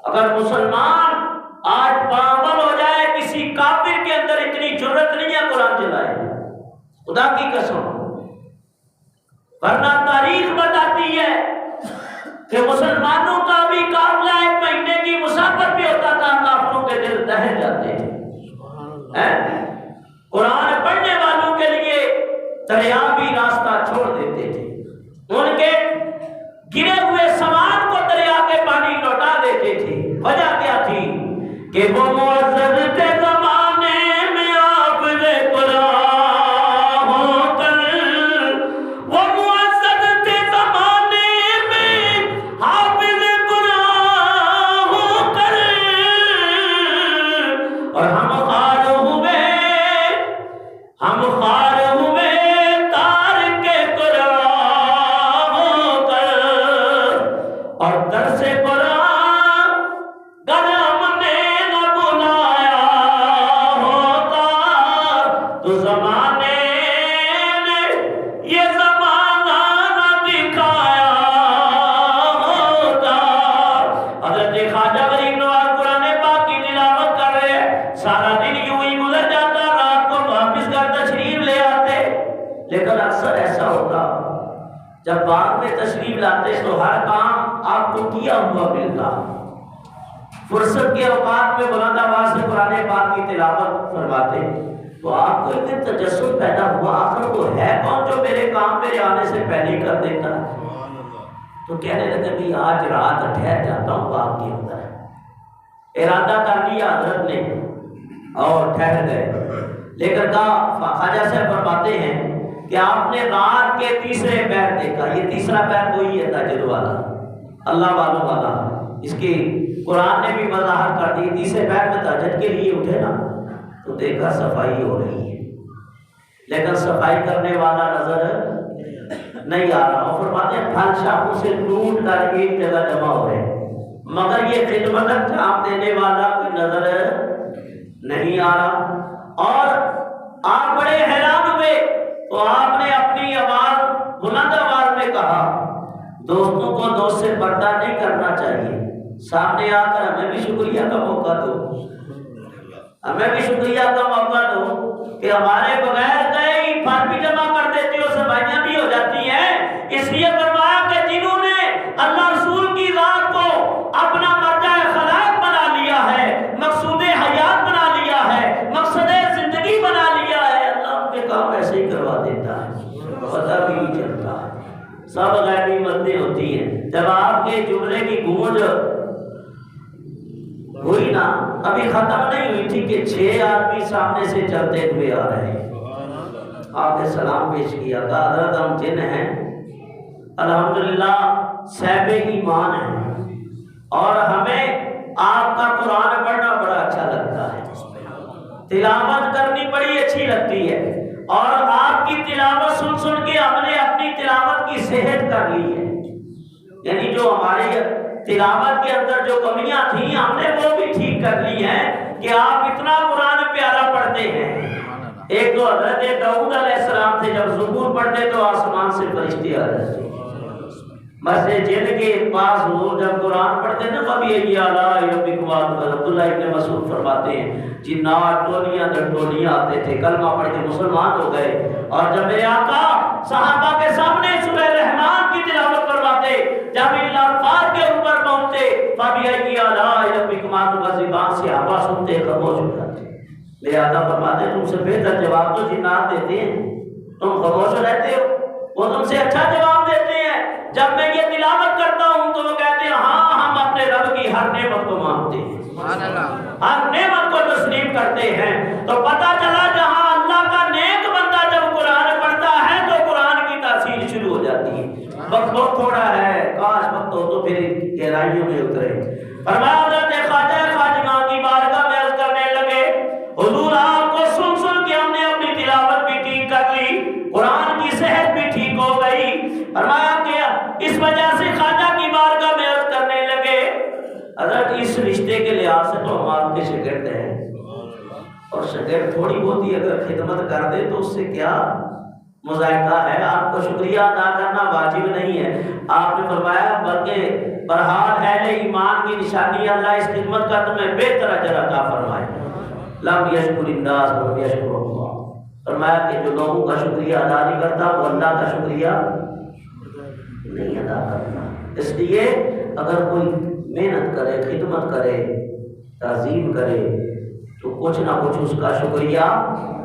اگر مسلمان آج پامل ہو جائے، کسی کافر کے اندر اتنی جرت نہیں ہے قرآن چلائے، خدا کی قسم، ورنہ تاریخ بتاتی ہے کہ مسلمانوں کا بھی قافلہ 1 مہینے کی مسافت بھی ہوتا تھا، کافروں کے دل دہل جاتے ہیں۔ قرآن پڑھنے والوں کے لیے دریا بھی راستہ چھوڑ دیتے تھے، ان کے گرے ہوئے سامان کو دریا کے پانی لوٹا دیتے تھے۔ وجہ کیا تھی کہ وہ معزز تھے زمانے میں حافظ قرآن ہو کر، وہ معزز تھے زمانے میں حافظ قرآن ہو کر، اور ہم خار ہوئے تارک قرآن ہو کر، اور درس قرآن گر ہم نے نہ بلایا ہوتا تو زمانے نے یہ زمانہ نہ دکھایا ہوتا۔ حضرت خواجہ غریب نواز قرآن پاک کی تلاوت کر رہے ہیں، سارا دن یوں ہی گزر جاتا، رات کو واپس گھر تشریف لے آتے، لیکن اکثر ایسا ہوتا جب باغ میں تشریف لاتے تو ہر کام آپ کو کیا ہوا ملتا، فرصت کے اوقات میں بلند آواز سے قرآن پاک کی تلاوت فرماتے، تو آپ کو ایک دن تجسس پیدا ہوا، آخر وہ ہے کون جو میرے کام میرے آنے سے پہلے ہی کر دیتا ہے؟ تو کہنے لگے بھی آج رات ٹھہر جاتا ہوں باغ کے اندر۔ ارادہ کر لیا حضرت نے اور ٹھہر گئے، لیکن خواجہ صاحب فرماتے ہیں کہ آپ نے رات کے تیسرے پیر دیکھا، یہ تیسرا پیر وہی ہے تہجد والا، اللہ والوں والا، اس کی قرآن نے بھی وضاحت کر دی، تیسرے پیر میں تہجد کے لیے اٹھے نا تو دیکھا صفائی ہو رہی ہے، لیکن صفائی کرنے والا نظر نہیں آ رہا، اور فرماتے ہیں پھل شاخوں سے ٹوٹ کر ایک جگہ جمع ہو رہے، مگر یہ خدمت انجام دینے والا کوئی نظر نہیں آ رہا۔ اور آپ بڑے حیران ہوئے تو آپ نے اپنی آواز بلند آواز میں کہا، دوستوں کو دوست سے پردہ نہیں کرنا چاہیے، سامنے آ کر ہمیں بھی شکریہ کا موقع دو، ہمیں بھی شکریہ کا موقع دو کہ ہمارے بغیر گئے ہی پھل بھی جمع کر دیتے ہو، صفائیاں بھی ہو جاتی ہیں۔ اس لیے فرمایا کہ جنہوں نے اللہ رسول کی رات کو اپنا مرجع خلائق بنا لیا ہے، مقصود حیات بنا لیا ہے، مقصد زندگی بنا لیا ہے، اللہ ان کے کام ایسے ہی کروا دیتا ہے، پتہ بھی نہیں چلتا، سب غیبی باتیں ہوتی ہیں۔ جب آپ کے جملے کی گونج ہوئی نا، ابھی ختم نہیں ہوئی تھی کہ 6 آدمی سامنے سے چلتے ہوئے آ رہے ہیں، آپ نے سلام پیش کیا، کہا حضرت ہم جن ہیں، الحمدللہ صاحب ایمان ہیں، اور ہمیں آپ کا قرآن پڑھنا بڑا اچھا لگتا ہے، تلاوت کرنی بڑی اچھی لگتی ہے، اور آپ کی تلاوت سن سن کے ہم نے اپنی تلاوت کی صحت کر لی ہے، یعنی جو ہماری تلاوت کے اندر جو کمیاں تھیں ہم نے وہ بھی ٹھیک کر لی ہیں کہ آپ اتنا قرآن پیارا پڑھتے ہیں۔ ایک تو حضرت داؤد علیہ السلام تھے، جب زبور پڑھتے تو آسمان سے فرشتے آ جاتے، مسجد جن کے پاس حضور جب قرآن پڑھتے نا فبی آلاء ربکما تکذبان، عبداللہ ابن مسعود فرماتے ہیں جنات ٹولیاں در ٹولیاں آتے تھے، کلمہ پڑھ کے مسلمان ہو گئے، اور جب میرے آقا صحابہ کے سامنے سورہ رحمان کی تلاوت فرماتے، جب ان الفاظ کے اوپر پہنچتے فبی آلاء ربکما تکذبان، صحابہ سنتے خاموش ہو جاتے، میرے آقا فرماتے تم سے بہتر جواب تو جنات دیتے ہیں، تم خاموش رہتے ہو، وہ تم سے اچھا جواب دیتے ہیں۔ جب میں یہ تلاوت کرتا ہوں تو وہ کہتے ہیں ہاں ہم اپنے رب کی ہر نعمت کو مانتے ہیں، ہر نعمت کو تسلیم کرتے ہیں۔ تو پتہ چلا جہاں اللہ کا نیک بندہ جب قرآن پڑھتا ہے تو قرآن کی تاثیر شروع ہو جاتی ہے۔ وقت بہت تھوڑا ہے، کاش وقت ہو تو پھر گہرائیوں میں اترے۔ فرمایا حضرت خواجہ خواجہ کی بارگاہ میں عرض کرنے لگے حضور آپ کو سن سن کے ہم نے اپنی تلاوت بھی ٹھیک کر لی، قرآن کی صحت بھی ٹھیک ہو گئی۔ فرمایا کہ اس وجہ سے خواجہ کی بارگاہ میں عرض کرنے لگے حضرت اس رشتے کے لحاظ سے تو ہم آپ کے شاگرد ہیں، اور شاگرد تھوڑی بہت ہی اگر خدمت کر دے تو اس سے کیا مذائقہ ہے، آپ کو شکریہ ادا کرنا واجب نہیں ہے۔ آپ نے فرمایا بہرحال اہل ایمان کی نشانی اللہ اس خدمت کا تمہیں بہتر اجر عطا فرمائے. لم یشکر الناس ولم یشکر اللہ. فرمایا کہ جو لوگوں کا شکریہ ادا نہیں کرتا وہ اللہ کا شکریہ نہیں ادا کرتا. اس لیے اگر کوئی محنت کرے، خدمت کرے، تعظیم کرے تو کچھ نہ کچھ اس کا شکریہ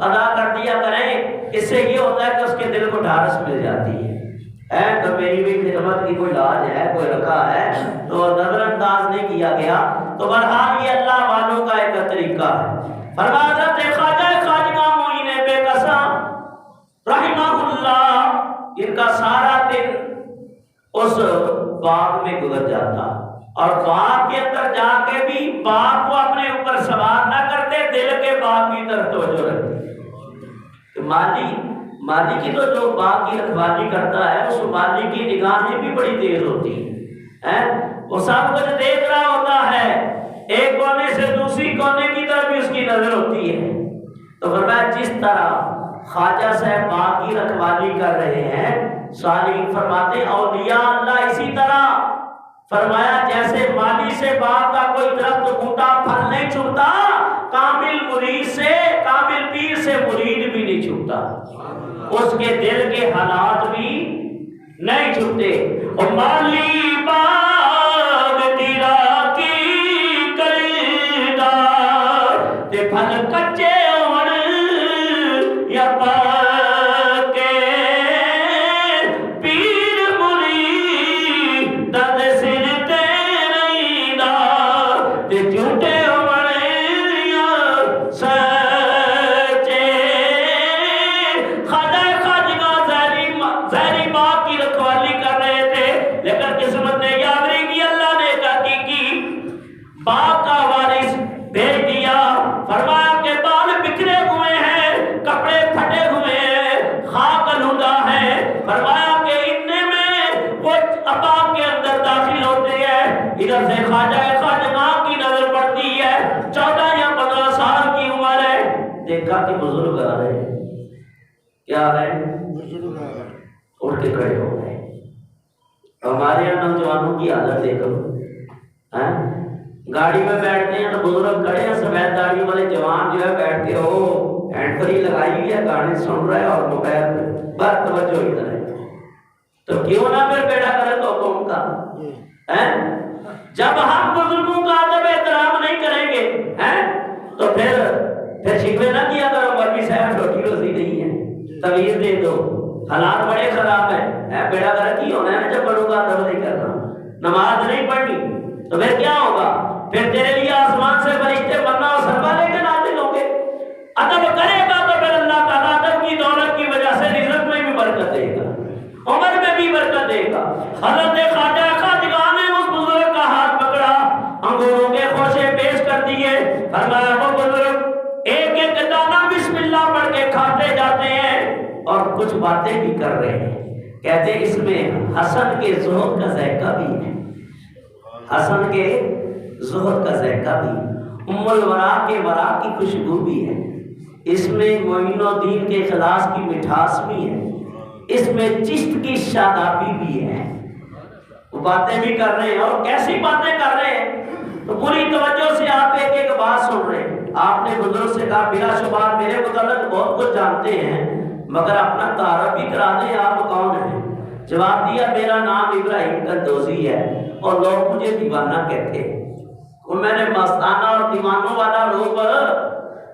ادا کر دیا کریں. اس سے یہ ہوتا ہے کہ اس کے دل کو ڈھارس مل جاتی ہے کہ میری بھی خدمت کی کوئی لاج ہے، کوئی رکھا ہے تو نظر انداز نہیں کیا گیا. تو بہرحال یہ اللہ والوں کا ایک طریقہ ہے. فرمایا حضرت خواجہ خواجہ معین بے قسم رحمہ اللہ، ان کا سارا دن اس باغ میں گزر جاتا اور باغ کے اندر جا کے بھی باغ کو اپنے اوپر سوار نہ کرتے، دل کے باغ کی طرف توجہ رکھتے. مالی کی تو جو باغ کی رکھوالی کرتا ہے اس مالی کی نگاہیں بھی بڑی تیز ہوتی ہیں. وہ سب کچھ دیکھ رہا ہوتا ہے، ایک کونے سے دوسری کونے کی طرف بھی اس کی نظر ہوتی ہے. تو فرمایا جس طرح خواجہ صاحب باغ کی رکھوالی کر رہے ہیں، صالحین فرماتے اولیاء اللہ اسی طرح. فرمایا جیسے مالی سے باغ کا کوئی درخت بوٹا پھل نہیں چھوٹتا، کامل مرید سے، کامل پیر سے مرید بھی نہیں چھوٹتا، اس کے دل کے حالات بھی نہیں چھوٹتے. اور مالی باغ تیرا کی کریدا تے پھل کچے ہون یا پاکے، پیر مرید دد سر تے نہیں دا تے جھوٹے ہون یا سچے. خواجہ خواجہ زہری باغ کی رکھوالی کر رہے تھے، لیکن قسمت نے یاوری کی، اللہ نے حقیقی باغ کا وارث بھیج دیا. فرمایا کہ بال بکھرے ہوئے ہیں، کپڑے پھٹے ہوئے ہیں، خاک آلودہ ہے. فرمایا کہ اتنے میں وہ باغ کے اندر داخل ہوتے ہیں، ادھر سے خواجہ خواجہ کی نظر پڑتی ہے، 14 یا 15 سال کی عمر ہے. دیکھا کہ بزرگ آ رہے ہیں. کیا آ رہے ہیں؟ اٹھ کے کھڑے ہو گئے. ہمارے یہاں نوجوانوں کی حالت دیکھو، گاڑی میں بیٹھتے ہیں تو بزرگ کھڑے ہیں، سفید داڑھی والے جوان جو ہے بیٹھ کے وہ ہینڈ فری لگائی ہوئی ہے، گانے سن رہے ہیں اور موبائل پہ بس توجہ ادھر ہے. تو کیوں نہ پھر بیٹا کرے تو قوم کا. جب ہم بزرگوں کا ادب احترام نہیں کریں گے تو پھر شکوے نہ کیا کرو مولوی صاحب چھوٹی روزی نہیں ہے، تویز دے دو، حالات بڑے خراب ہیں. بیڑا گھر کی ہونا ہے جب بڑوں کا ادب نہیں کرنا، نماز نہیں پڑھنی تو پھر کیا ہوگا؟ پھر تیرے لیے آسمان سے فرشتے مرنا اور سرما لے کے نازل ہوں گے. ادب کرے گا تو پھر اللہ تعالیٰ ادب کی دولت کی وجہ سے رزق میں بھی برکت دے گا، عمر میں بھی برکت دے گا. حضرت خواجہ خواجہ نے اس بزرگ کا ہاتھ پکڑا، انگوروں کے خوشے پیش کر دیے. فرمایا وہ بزرگ ایک ایک دانہ بسم اللہ پڑھ کے کھاتے جاتے ہیں اور کچھ باتیں بھی کر رہے ہیں. کہتے ہیں اس میں حسن کے زہد کا ذائقہ بھی ہے، حسن کے زہد کا ذائقہ بھی، ام الورا کے ورا کی خوشبو بھی ہے، اس میں معین الدین کے اخلاص کی مٹھاس بھی ہے، اس میں چشت کی شادابی بھی ہے. وہ باتیں بھی کر رہے ہیں اور کیسی باتیں کر رہے ہیں تو پوری توجہ سے آپ ایک ایک بات سن رہے ہیں. آپ نے بزرگ سے کہا بلا شبہ میرے متعلق بہت کچھ جانتے ہیں مگر اپنا تعارف بھی کرا دیں، آپ کون ہیں؟ جواب دیا میرا نام ابراہیم قندوزی ہے اور لوگ مجھے دیوانہ کہتے ہیں. میں نے مستانہ اور دیوانوں والا روپ،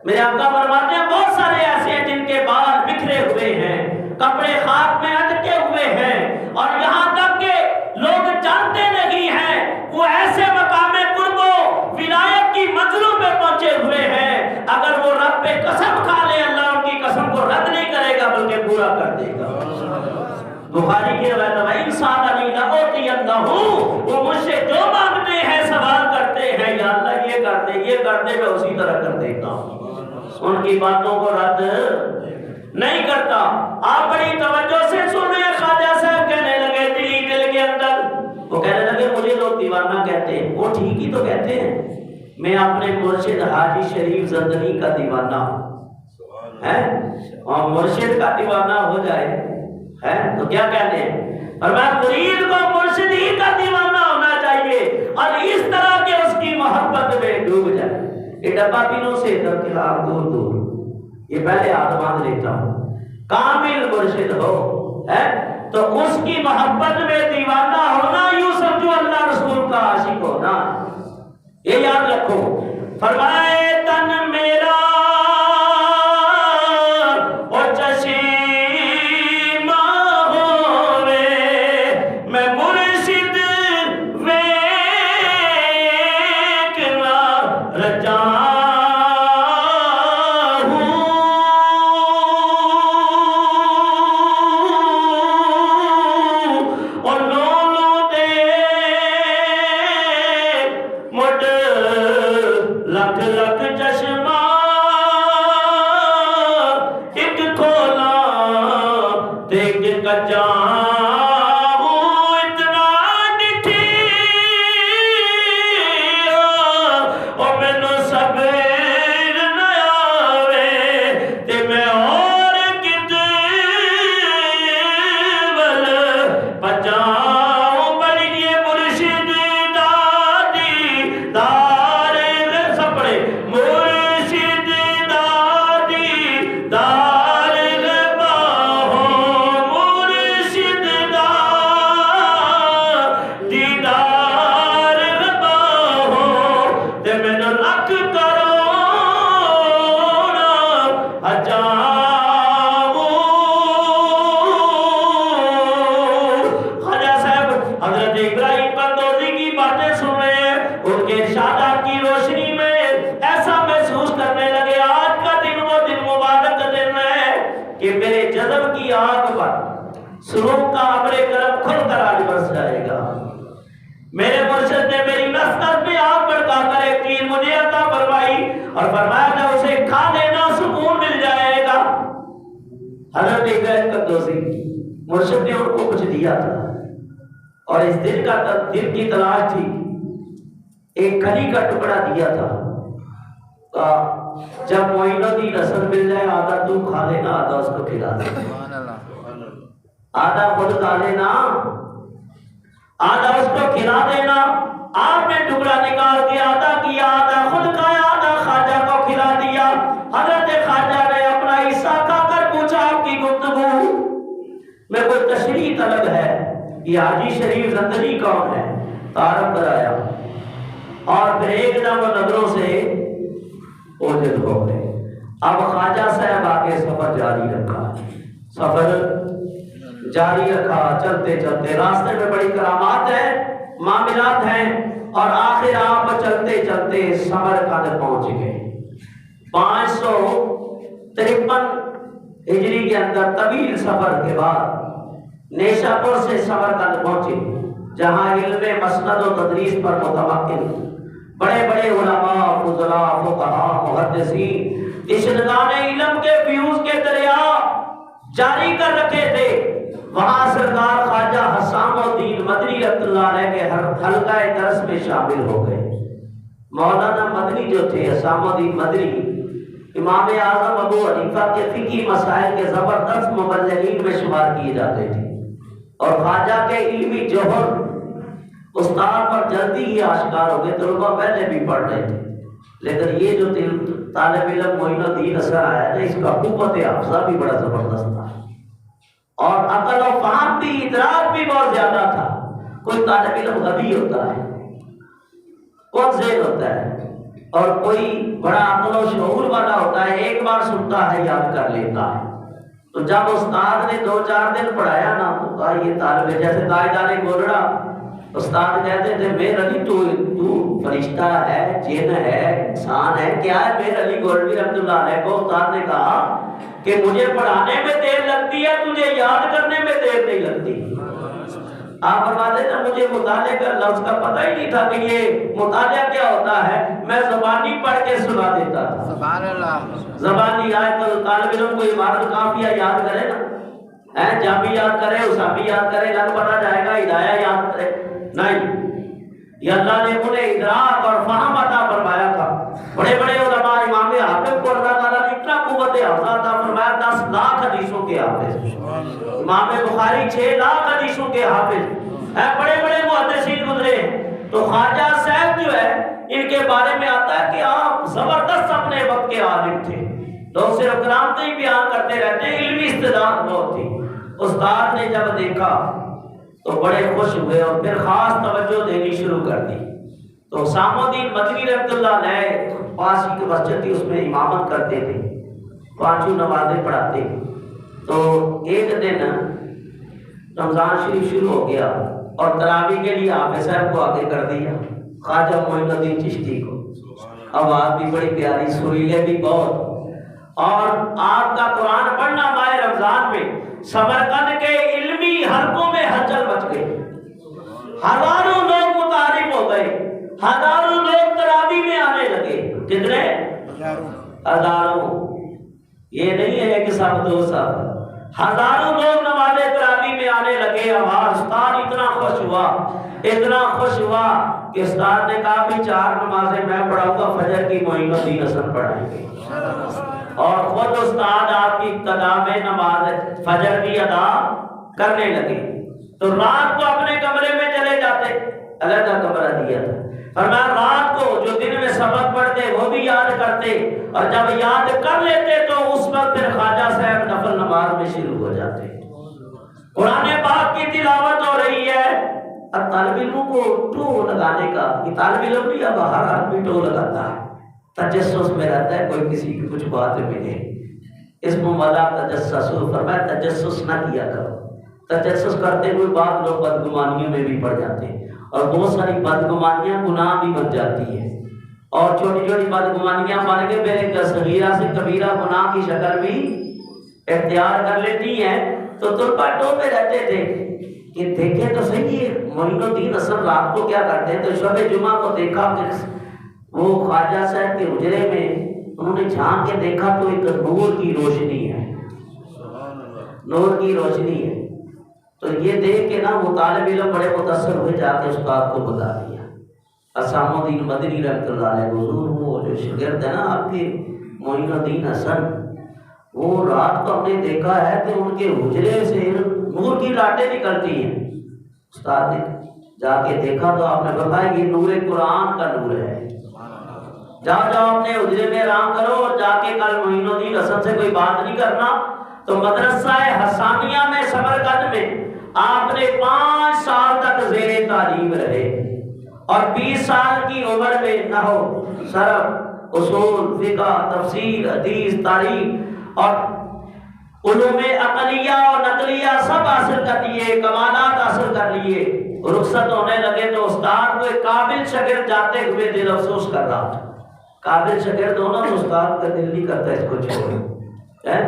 میرے آقا فرماتے ہیں بہت سارے ایسے ہیں جن کے بال بکھرے ہوئے ہیں، کپڑے خاک میں اٹکے ہوئے ہیں اور یہاں تک کہ لوگ جانتے نہیں ہیں وہ ایسے مقام قرب و ولایت کی منزلوں پہ پہنچے ہوئے ہیں، اگر وہ رب پہ قسم کھا لے اللہ ان کی قسم کو رد نہیں کرے گا بلکہ پورا کر دے گا. بخاری کی روایت ہے انسان علی لعوتی اللہ، وہ مجھ سے جو مانگتے ہیں سوال کرتے ہیں یا اللہ یہ کر دے یہ کر دے، میں اسی طرح کر دیتا ہوں، ان کی باتوں کو رد نہیں کرتا. آپ بڑی توجہ سے سن رہے ہیں. خواجہ صاحب کہنے لگے دل کے اندر، وہ کہنے لگے مجھے لوگ دیوانہ کہتے ہیں. وہ ٹھیک ہی تو کہتے ہیں، میں اپنے مرشد حاجی شریف زندنی کا دیوانہ ہوں، اور مرشد کا دیوانہ ہو جائے تو کیا کہتے ہیں؟ فرمایا مرید کو مرشد ہی کا دیوانہ ہونا چاہیے. چاہیے اور اس طرح کہ اس کی محبت میں ڈوب جائے. یہ ڈبہ دلوں سے درکنار دور دور. یہ پہلے آدمان لیتا ہوں. کامل مرشد ہو ہے تو اس کی محبت میں دیوانہ ہونا یوں سمجھو اللہ رسول کا عاشق ہونا. یہ یاد رکھو. فرمائے تن میرا اور چشمہ ہوے میں مرشد ویکھنا رجا سلوک کا ابر کرم کھل کر آج برس جائے گا. میرے مرشد نے میری نس میں آگ بڑھا کر ایک چیز مجھے عطا فرمائی اور فرمایا تھا اسے کھا لینا سکون مل جائے گا. حضرت ابراہیم قدوسی مرشد نے ان کو کچھ دیا تھا اور اس دل کی تلاش تھی. ایک کھلی کا ٹکڑا دیا تھا. جب معین الدین اصل مل جائے آدھا تو کھا لینا آدھا اس کو کھلا دینا. آدھا خود کھا لینا آدھا اس کو کھلا دینا. آپ نے ٹکڑا نکال کے آدھا کیا آدھا خود کھایا آدھا خواجہ کو کھلا دیا. حضرت خواجہ نے اپنا حصہ کھا کر پوچھا آپ کی گفتگو میں کوئی تشریح طلب ہے؟ یہ حاجی شریف زندگی کون ہے؟ تعارف کرایا اور پھر ایک دم نظروں سے اوجھل ہو گئے. اب خواجہ صاحب آگے سفر جاری رکھا چلتے چلتے راستے میں بڑی کرامات ہیں معاملات ہیں اور آخر آپ چلتے چلتے سمرقند پہنچ گئے. 553 ہجری کے اندر طویل سفر کے بعد نیشاپور سے سمرقند پہنچے جہاں علم مسند و تدریس پر متمکن بڑے بڑے علماء فضلاء فقہاء محدثین اشنگان علم کے فیوز کے دریا جاری کر رکھے تھے. وہاں سرکار خواجہ حسام الدین مدنی رحمۃ اللہ علیہ کے حلقہ درس میں شامل ہو گئے. مولانا مدنی جو تھے حسام الدین مدنی امام اعظم ابو حنیفہ کے فقہی مسائل کے زبردست مبلغین میں شمار کیے جاتے تھے اور خواجہ کے علمی جوہر استاد پر جلدی ہی آشکار ہو گئے. طلباء پہلے بھی پڑھ رہے تھے لیکن یہ جو طالب علم معین الدین اثر آیا نا اس کا قوت حافظہ بھی بڑا زبردست تھا اور عقل و فہم بھی ادراک بھی بہت زیادہ تھا. کوئی طالب علم غبی ہوتا ہے کون ذہن ہوتا ہے اور کوئی بڑا عقل و شعور والا ہوتا ہے ایک بار سنتا ہے یاد کر لیتا ہے. تو جب استاد نے 2-4 دن پڑھایا نا تو کہا یہ طالب جیسے تاجدار گولڑا استاد کہتے تھے میر علی تو فرشتہ ہے جن ہے انسان ہے کیا ہے؟ میر علی گولڑوی رحمۃ اللہ علیہ کو استاد نے کہا کہ مجھے پڑھانے میں دیر لگتی ہے تجھے یاد کرنے میں دیر نہیں لگتی. آپ فرماتے تھے مجھے مطالعے کا لفظ کا پتہ ہی نہیں تھا کہ یہ مطالعہ کیا ہوتا ہے. میں زبانی پڑھ کے سنا دیتا تھا. سبحان اللہ. زبانی آیت طالب علم کو عبارت کافیہ یاد کرے نا جامی یاد کرے اسامی یاد کرے لگ پڑا جائے گا ہدایہ یاد کرے نہیں. یہ اللہ نے انہیں ادراک اور فہم عطا فرمایا تھا. بڑے بڑے علماء امام حافظ کو اللہ تعالیٰ نے اتنا قوت حافظہ عطا فرمایا 10 لاکھ حدیثوں کے حافظ. امام بخاری 6 لاکھ حدیثوں کے حافظ. بڑے بڑے محدثین گزرے تو خواجہ صاحب جو ہے ان کے بارے میں آتا ہے کہ آپ زبردست اپنے وقت کے عالم تھے، لوگ صرف کرامتیں ہی بیان کرتے رہتے ہیں، علمی استعداد بہت تھی۔ استاد نے جب دیکھا تو بڑے خوش ہوئے اور پھر خاص توجہ دینی شروع کر دی۔ تو اسامہ الدین مدنی رحمۃ اللہ علیہ پاس ہی کی مسجد تھی، اس میں امامت کرتے تھے، پانچوں نمازیں پڑھاتے۔ تو ایک دن رمضان شریف شروع ہو گیا اور تراویح کے لیے حافظ صاحب کو آگے کر دیا، خواجہ معین الدین چشتی کو۔ آواز بھی بڑی پیاری، سریلے بھی بہت، اور آپ کا قرآن پڑھنا ماہ رمضان میں سمرقند کے علمی حلقوں میں ہلچل مچ گئی، ہزاروں لوگ متعارف ہو گئے، ہزاروں لوگ تراویح میں آنے لگے۔ کتنے؟ ہزاروں۔ یہ نہیں ہے کہ سب دو سب، ہزاروں لوگ نماز تراویح میں آنے لگے۔ آواز استاد اتنا خوش ہوا، اتنا خوش ہوا کہ استاد نے کہا بھی 4 نمازیں میں پڑھاؤں گا، فجر کی معین الدین حسن پڑھائیں گے، اور خود استاد آپ کی ابتدا میں نماز فجر بھی ادا کرنے لگے۔ تو رات کو اپنے کمرے میں چلے جاتے، علیحدہ کمرہ دیا تھا، اور میں رات کو جو دن میں سبق پڑھتے وہ بھی یاد کرتے، اور جب یاد کر لیتے تو اس وقت پھر خواجہ صاحب نفل نماز میں شروع ہو جاتے۔ قرآن پاک کی تلاوت ہو رہی ہے، اور طالب علموں کو ٹو لگانے کا، یہ طالب علم نہیں، اب ہر آدمی ٹو لگاتا ہے، تجسس میں رہتا ہے، کوئی کسی کی کچھ بات ملے، اس میں ولا تجسسوا، فرمایا تجسس نہ کیا کرو۔ تجسس کرتے ہوئے بعض لوگ بدگمانیوں میں بھی پڑ جاتے ہیں، اور بہت ساری بدگمانیاں گناہ بھی بن جاتی ہیں، اور چھوٹی چھوٹی بدگمانیاں بن کے میرے صغیرہ سے کبیرہ گناہ کی شکل بھی اختیار کر لیتی ہیں۔ تو طلباء ٹو پہ رہتے تھے کہ دیکھیں تو صحیح معین الدین حسن رات کو کیا کرتے ہیں۔ تو شب جمعہ کو دیکھا کہ وہ خواجہ صاحب کے حجرے میں انہوں نے جھانک کے دیکھا تو ایک نور کی روشنی ہے، نور کی روشنی ہے۔ تو یہ دیکھ کے نا وہ طالب علم بڑے متاثر ہوئے، جا کے استاد کو بتا دیا۔ اسامہ الدین مدنی رحمۃ اللہ علیہ، حضور وہ جو شاگرد ہے نا آپ کے معین الدین حسن، وہ رات کو ہم نے دیکھا ہے کہ ان کے حجرے سے نور کی لاٹیں نکلتی ہیں۔ استاد نے جا کے دیکھا تو آپ نے بتایا یہ نور قرآن کا نور ہے، جاؤ جاؤ اپنے حجرے میں آرام کرو، اور جا کے کل معین الدین حسن سے کوئی بات نہیں کرنا۔ تو مدرسہ حسانیہ میں سمرقند میں آپ نے 5 سال تک زیر تعلیم رہے، اور 20 سال کی عمر میں نحو، صرف، اصول، فقہ، تفسیر، حدیث، تاریخ اور علوم عقلیہ اور نقلیہ سب حاصل کر لیے، کمالات حاصل کر لیے۔ رخصت ہونے لگے تو استاد کو ایک قابل شاگرد جاتے ہوئے دل افسوس کر رہا تھا۔ قابل شاگرد ہونا تو استاد کا دل نہیں کرتا اس کو چھوڑے،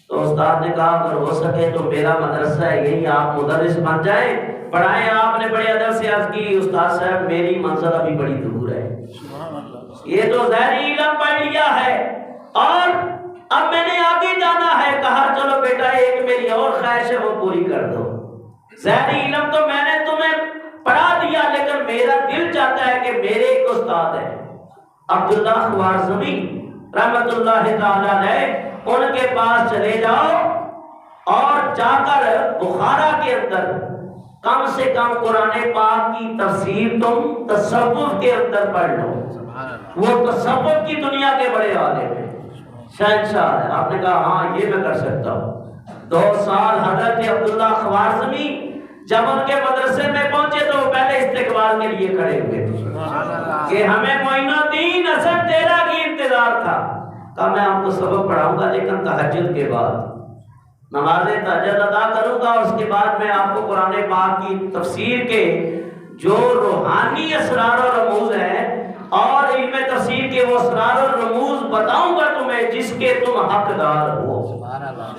تو استاد نے کہا اگر ہو سکے تو میرا مدرسہ ہے یہی، آپ مدرس بن جائیں، پڑھائیں۔ آپ نے بڑے ادب سے عرض کی استاد صاحب میری منزل ابھی بڑی دور ہے، یہ تو ظاہری علم پڑھ لیا ہے اور اب میں نے آگے جانا ہے۔ کہا چلو بیٹا ایک میری اور خواہش ہے وہ پوری کر دو، ظاہری علم تو میں نے تمہیں پڑھا دیا، لیکن میرا دل چاہتا ہے کہ میرے ایک استاد ہے عبداللہ خوارزمی رحمت اللہ تعالیٰ علیہ، ان کے پاس چلے جاؤ اور جا کر بخارا کے اندر کم سے کم قرآن پاک کی تفسیر تم تصوف کے اندر پڑھ لو۔ وہ تصوف کی دنیا کے بڑے عالم ہیں، شہنشاہ ہے۔ آپ نے کہا ہاں یہ میں کر سکتا ہوں۔ 2 سال حضرت عبداللہ خوارزمی جب ان کے مدرسے میں پہنچے تو وہ پہلے استقبال کے لیے کھڑے ہوئے کہ ہمیں معین الدین حسن تیرا کی انتظار تھا۔ کہا میں آپ کو سبق پڑھاؤں گا لیکن تہجد کے بعد، نماز تہجد ادا کروں گا، اور اس کے بعد میں آپ کو قرآن پاک کی تفسیر کے جو روحانی اسرار و رموز ہیں اور علم تفسیر کے وہ اسرار و رموز بتاؤں گا تمہیں جس کے تم حقدار ہو۔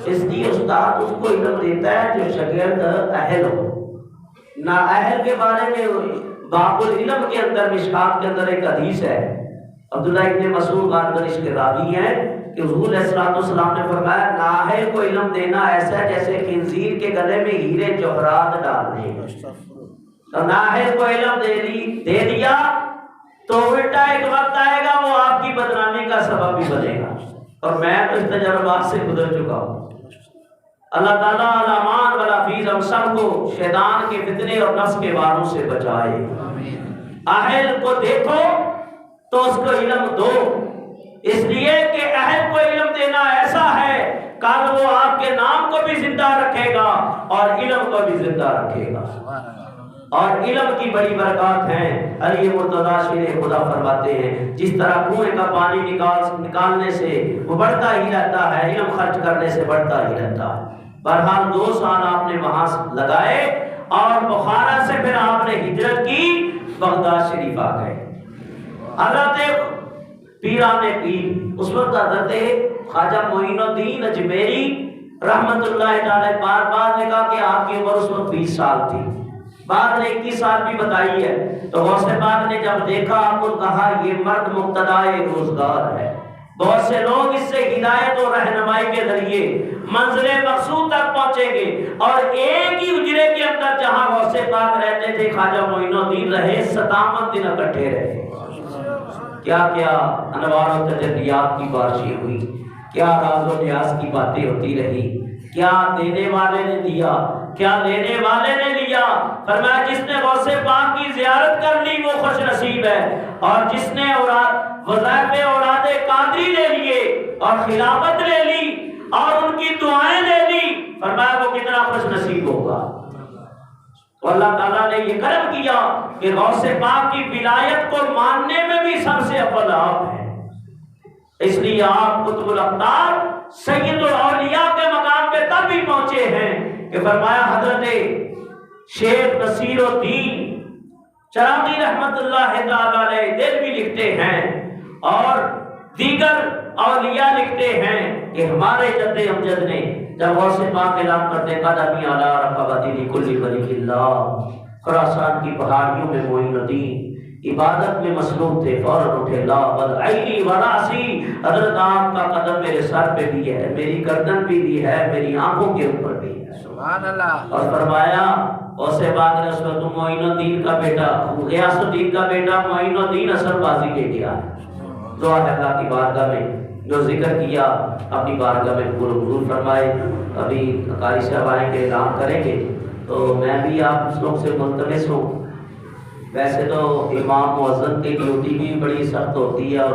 اس لیے استاد اس کو علم دیتا ہے جو شاگرد اہل ہو۔ نا اہل کے بارے میں باب العلم کے اندر، مشکات کے اندر ایک حدیث ہے، عبداللہ ابن مسعود غالباً اس کے راوی ہیں کہ حضور علیہ الصلوۃ والسلام نے فرمایا نااہل کو علم دینا ایسا ہے جیسے خنزیر کے گلے میں ہیرے جوہرات ڈالنے۔ تو نااہل کو علم دے دیا تو الٹا ایک وقت آئے گا وہ آپ کی بدنامی کا سبب بھی بنے گا، اور میں تو اس تجربات سے گزر چکا ہوں۔ اللہ تعالیٰ الامان والحفیظ ہم سب کو شیطان کے فتنے اور نفس کے واروں سے بچائے۔ اہل کو دیکھو تو اس کو علم دو، اس لیے کہ اہل کو علم دینا ایسا ہے کل وہ آپ کے نام کو بھی زندہ رکھے گا اور علم کو بھی زندہ رکھے گا۔ اور علم کی بڑی برکات ہیں۔ علی مرتضیٰ شیر خدا فرماتے ہیں جس طرح کنویں کا پانی نکالنے سے وہ بڑھتا ہی رہتا ہے، علم خرچ کرنے سے بڑھتا ہی رہتا ہے۔ بہرحال 2 سال آپ نے وہاں لگائے اور بخارا سے پھر آپ نے ہجرت کی، بغداد شریف آ گئے۔ حضرت پیران پیر اس وقت حضرت خواجہ معین الدین اجمیری رحمت اللہ تعالی بار نے کہا کہ آپ کی عمر اس وقت 20 سال تھی، بعد نے 21 سال بھی بتائی ہے۔ تو غوث پاک نے جب دیکھا آپ کو کہا یہ مرد مقتدائے روزگار ہے، بہت سے لوگ اس سے ہدایت اور رہنمائی کے ذریعے منزل مقصود تک پہنچیں گے۔ اور ایک ہی اجرے کے اندر جہاں غوث پاک رہتے تھے خواجہ معین الدین رہے 57 دن اکٹھے رہے۔ کیا کیا انوار و تجلیات کی بارشیں ہوئی، کیا راز و نیاز کی باتیں ہوتی رہی، کیا دینے والے نے دیا، کیا لینے والے نے لیا۔ فرمایا جس نے غوث پاک کی زیارت کر لی وہ خوش نصیب ہے، اور جس نے وظائف اوراد قادری لے لیے اور خلافت لے لی اور ان کی دعائیں لے لی، فرمایا وہ کتنا خوش نصیب ہوگا۔ تو اللہ تعالیٰ نے یہ کرم کیا کہ غوث پاک کی ولایت کو ماننے میں بھی سب سے اول آپ ہیں، اس لیے آپ قطب الاقطار سید الاولیاء کے مقام پہ تب بھی پہنچے ہیں کہ فرمایا حضرت شیخ نصیر الدین چراغی رحمت اللہ تعالیٰ علیہ دل بھی لکھتے ہیں اور دیگر اولیاء لکھتے ہیں کہ ہمارے جد امجد نے جب غوث پاک اعلان کرتے قدمی علی رقبتی لکل ولی اللہ، خراسان کی پہاڑیوں میں معین الدین عبادت میں مصروف تھے، فوراً اٹھے لا بل عینی وراسی، حضرت آپ کا قدم میرے سر پہ بھی ہے، میری گردن پہ بھی ہے، میری آنکھوں کے اوپر بھی ہے، سبحان اللہ۔ اور فرمایا غوث پاک نے اس وقت معین الدین کا بیٹا غیاث الدین کا بیٹا معین الدین اثر بازی لے گیا ہے۔ دعا ہے اللہ کی بارگاہ میں جو ذکر کیا اپنی بارگاہ میں قبول فرمائے۔ ابھی قاری صاحب آئیں گے، اعلان کریں گے، تو میں بھی آپ لوگ سے ملتمس ہوں، ویسے تو امام مؤذن کی ڈیوٹی بھی بڑی سخت ہوتی ہے اور